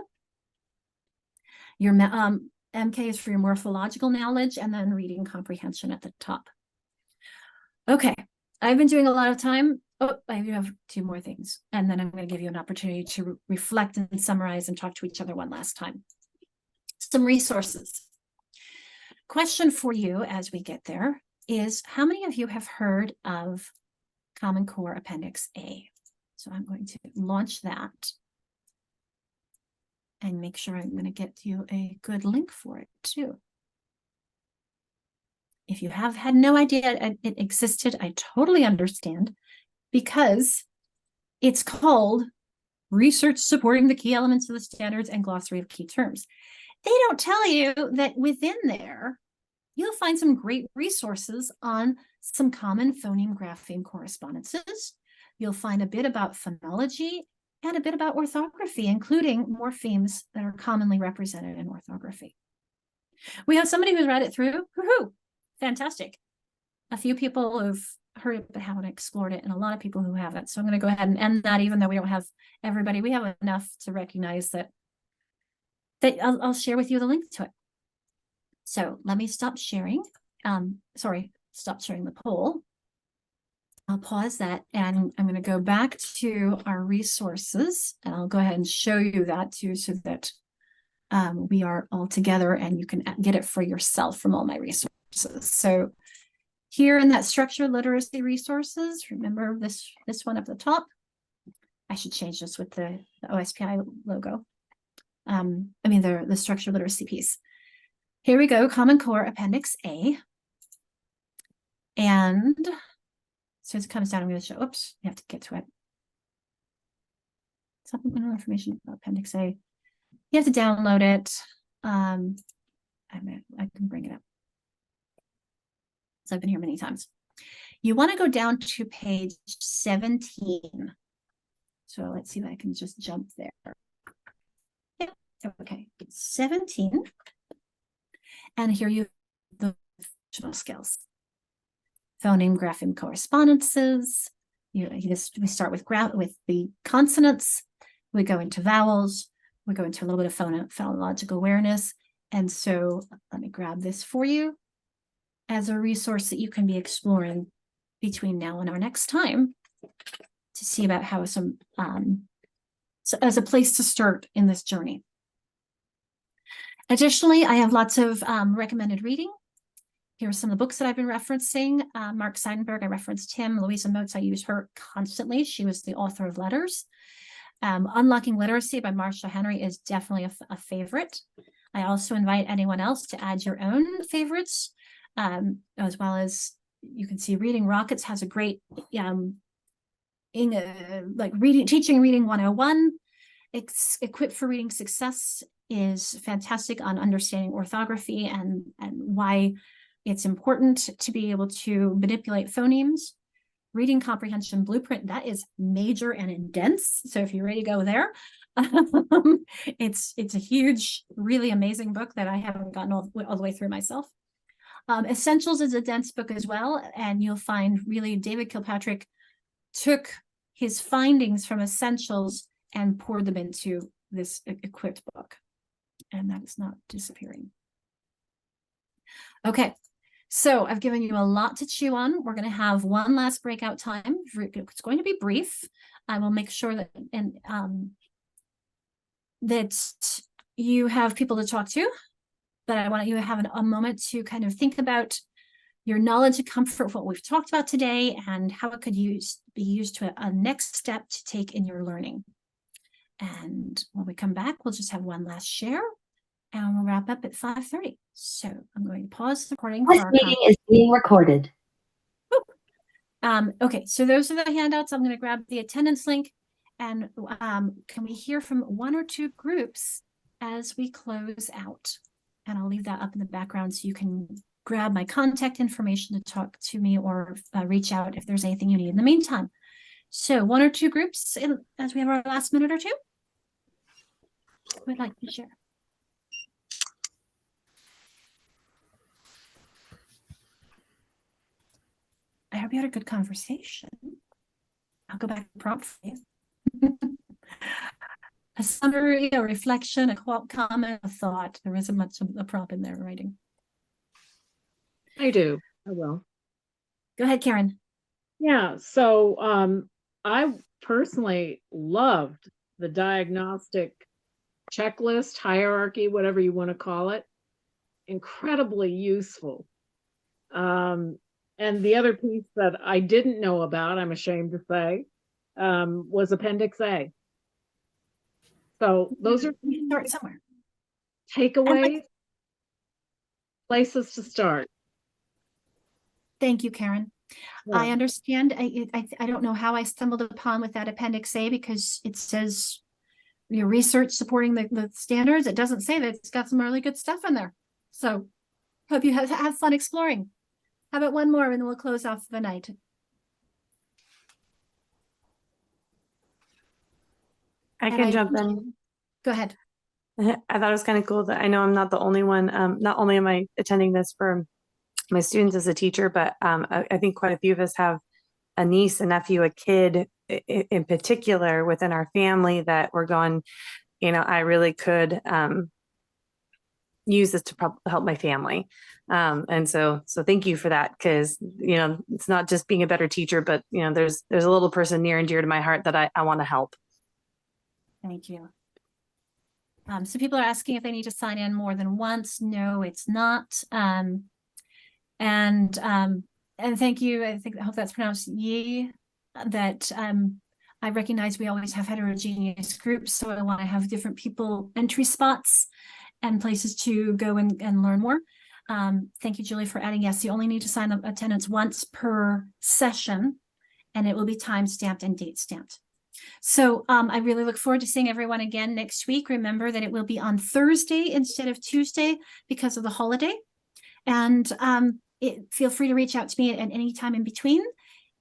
Your MK is for your morphological knowledge, and then reading comprehension at the top. Okay, I've been doing a lot of time. Oh, I have two more things, and then I'm going to give you an opportunity to reflect and summarize and talk to each other one last time. Some resources. Question for you as we get there is, how many of you have heard of Common Core Appendix A? So I'm going to launch that and make sure I'm going to get you a good link for it too. If you have had no idea it existed, I totally understand, because it's called Research Supporting the Key Elements of the Standards and Glossary of Key Terms. They don't tell you that within there, you'll find some great resources on some common phoneme grapheme correspondences. You'll find a bit about phonology and a bit about orthography, including morphemes that are commonly represented in orthography. We have somebody who's read it through. Woohoo! Fantastic. A few people who've heard it but haven't explored it, and a lot of people who haven't. So I'm going to go ahead and end that, even though we don't have everybody. We have enough to recognize that I'll share with you the link to it. So let me stop sharing. Stop sharing the poll. I'll pause that, and I'm going to go back to our resources, and I'll go ahead and show you that too, so that we are all together and you can get it for yourself from all my resources. So here in that structured literacy resources, remember this one up the top. I should change this with the OSPI logo. The structured literacy piece. Here we go, Common Core Appendix A. And so it comes down, I'm going to show, oops, you have to get to it. Supplemental information about Appendix A. You have to download it. I can bring it up. So I've been here many times. You want to go down to page 17. So let's see if I can just jump there. Yeah, okay, 17. And here you have the functional skills. Phoneme grapheme correspondences. We start with the consonants. We go into vowels. We go into a little bit of phonological awareness. And so let me grab this for you as a resource that you can be exploring between now and our next time to see about how so as a place to start in this journey. Additionally, I have lots of recommended reading. Here are some of the books that I've been referencing. Mark Seidenberg, I referenced him. Louisa Moats, I use her constantly. She was the author of Letters. Unlocking Literacy by Marsha Henry is definitely a favorite. I also invite anyone else to add your own favorites, as well as you can see Reading Rockets has a great like teaching reading 101. Equipped for Reading Success is fantastic on understanding orthography and why it's important to be able to manipulate phonemes. Reading Comprehension Blueprint, that is major and intense. So if you're ready to go there, it's a huge, really amazing book that I haven't gotten all the way through myself. Essentials is a dense book as well, and you'll find really David Kilpatrick took his findings from Essentials and poured them into this equipped book, and that is not disappearing. Okay. So I've given you a lot to chew on. We're going to have one last breakout time. It's going to be brief. I will make sure that that you have people to talk to, but I want you to have a moment to kind of think about your knowledge and comfort of what we've talked about today and how it could be used to a next step to take in your learning. And when we come back, we'll just have one last share. And we'll wrap up at 5:30. So I'm going to pause the recording. This meeting is being recorded. Okay, so those are the handouts. I'm going to grab the attendance link. And can we hear from one or two groups as we close out? And I'll leave that up in the background so you can grab my contact information to talk to me or reach out if there's anything you need in the meantime. So one or two groups as we have our last minute or two. Who would like to share? I hope you had a good conversation. I'll go back and prompt for you. A summary, a reflection, a comment, a thought. There isn't much of a prompt in there writing. I do. I will. Go ahead, Karen. Yeah. So I personally loved the diagnostic checklist, hierarchy, whatever you want to call it. Incredibly useful. And the other piece that I didn't know about, I'm ashamed to say, was Appendix A. So those are start somewhere. Takeaways, places to start. Thank you, Karen. Yeah. I understand. I don't know how I stumbled upon with that Appendix A because it says your research supporting the standards. It doesn't say that. It's got some really good stuff in there. So hope you have fun exploring. How about one more and then we'll close off the night. I can jump in. Go ahead. I thought it was kind of cool that I know I'm not the only one. Not only am I attending this for my students as a teacher, but I think quite a few of us have a niece, a nephew, a kid in particular within our family that we're going, I really could use this to help my family. And so thank you for that, because, it's not just being a better teacher, but, there's a little person near and dear to my heart that I want to help. Thank you. So people are asking if they need to sign in more than once. No, it's not. And thank you. I hope that's pronounced ye, that I recognize we always have heterogeneous groups, so I want to have different people entry spots and places to go and learn more. Thank you, Julie, for adding. Yes, you only need to sign up attendance once per session, and it will be time stamped and date stamped. So I really look forward to seeing everyone again next week. Remember that it will be on Thursday instead of Tuesday because of the holiday. And feel free to reach out to me at any time in between.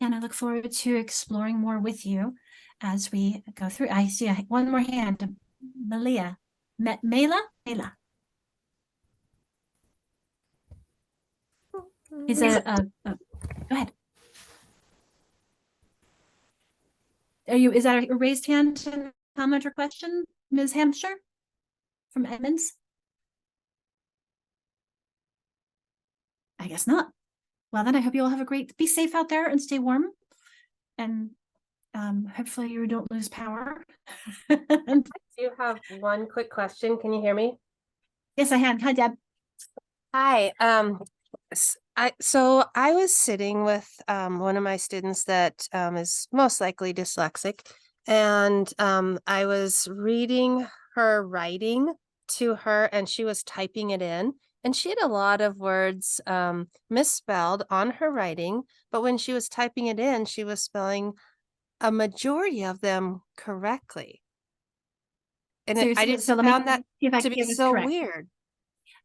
And I look forward to exploring more with you as we go through. I see one more hand. Malia. Mela? Is that go ahead. Is that a raised hand comment or question, Ms. Hampshire from Edmonds? I guess not. Well, then I hope you all have be safe out there and stay warm. And hopefully you don't lose power. I do have one quick question. Can you hear me? Yes, I can. Hi, Deb. Hi. So I was sitting with one of my students that is most likely dyslexic, and I was reading her writing to her, and she was typing it in, and she had a lot of words misspelled on her writing, but when she was typing it in, she was spelling a majority of them correctly. And So I you're- just so let me found that see if I to can be get this so correct. weird.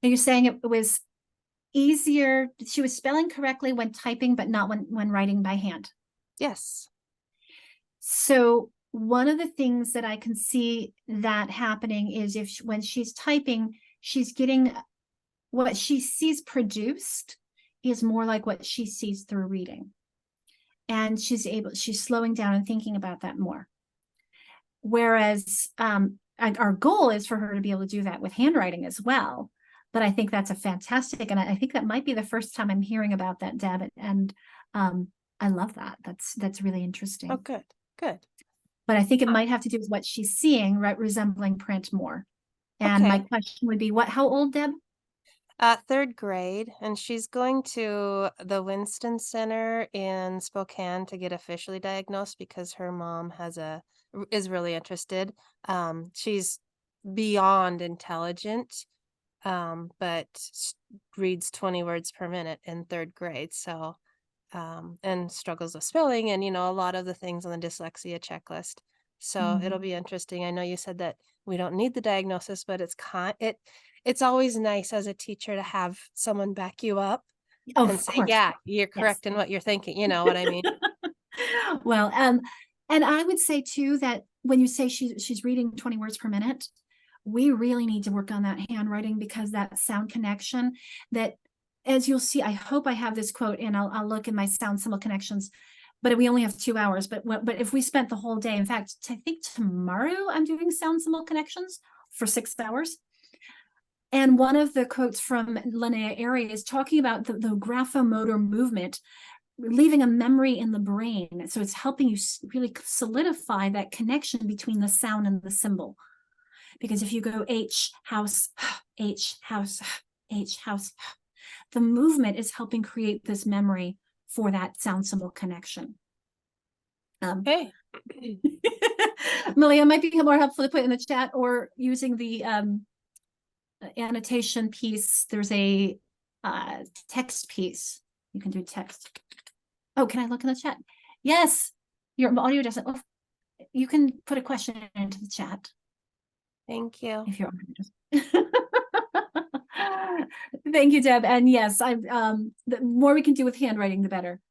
Are you saying it was easier? She was spelling correctly when typing, but not when writing by hand. Yes. So one of the things that I can see that happening is if when she's typing, she's getting what she sees produced is more like what she sees through reading. And she's slowing down and thinking about that more. Whereas our goal is for her to be able to do that with handwriting as well. But I think that's a fantastic, and I think that might be the first time I'm hearing about that, Deb. And I love that. That's really interesting. Oh, good, good. But I think it might have to do with what she's seeing, right? Resembling print more. And my question would be, how old, Deb? Third grade, and she's going to the Winston Center in Spokane to get officially diagnosed because her mom is really interested. She's beyond intelligent, but reads 20 words per minute in third grade. So, and struggles with spelling and, a lot of the things on the dyslexia checklist. So it'll be interesting. I know you said that we don't need the diagnosis, but it's always nice as a teacher to have someone back you up and say, yeah, you're correct in what you're thinking. You know what I mean? Well, and I would say too, that when you say she's reading 20 words per minute, we really need to work on that handwriting, because that sound connection that, as you'll see, I hope I have this quote and I'll look in my sound symbol connections, but we only have 2 hours. But if we spent the whole day, in fact, I think tomorrow I'm doing sound symbol connections for 6 hours. And one of the quotes from Linnea Airy is talking about the graphomotor movement, leaving a memory in the brain. So it's helping you really solidify that connection between the sound and the symbol. Because if you go H, house, H, house, H, house, the movement is helping create this memory for that sound symbol connection. Okay. Malia, might be more helpful to put in the chat, or using the annotation piece. There's a text piece. You can do text. Oh, can I look in the chat? Yes, your audio doesn't. Oh, you can put a question into the chat. Thank you. If you're Thank you, Deb. And yes, the more we can do with handwriting, the better.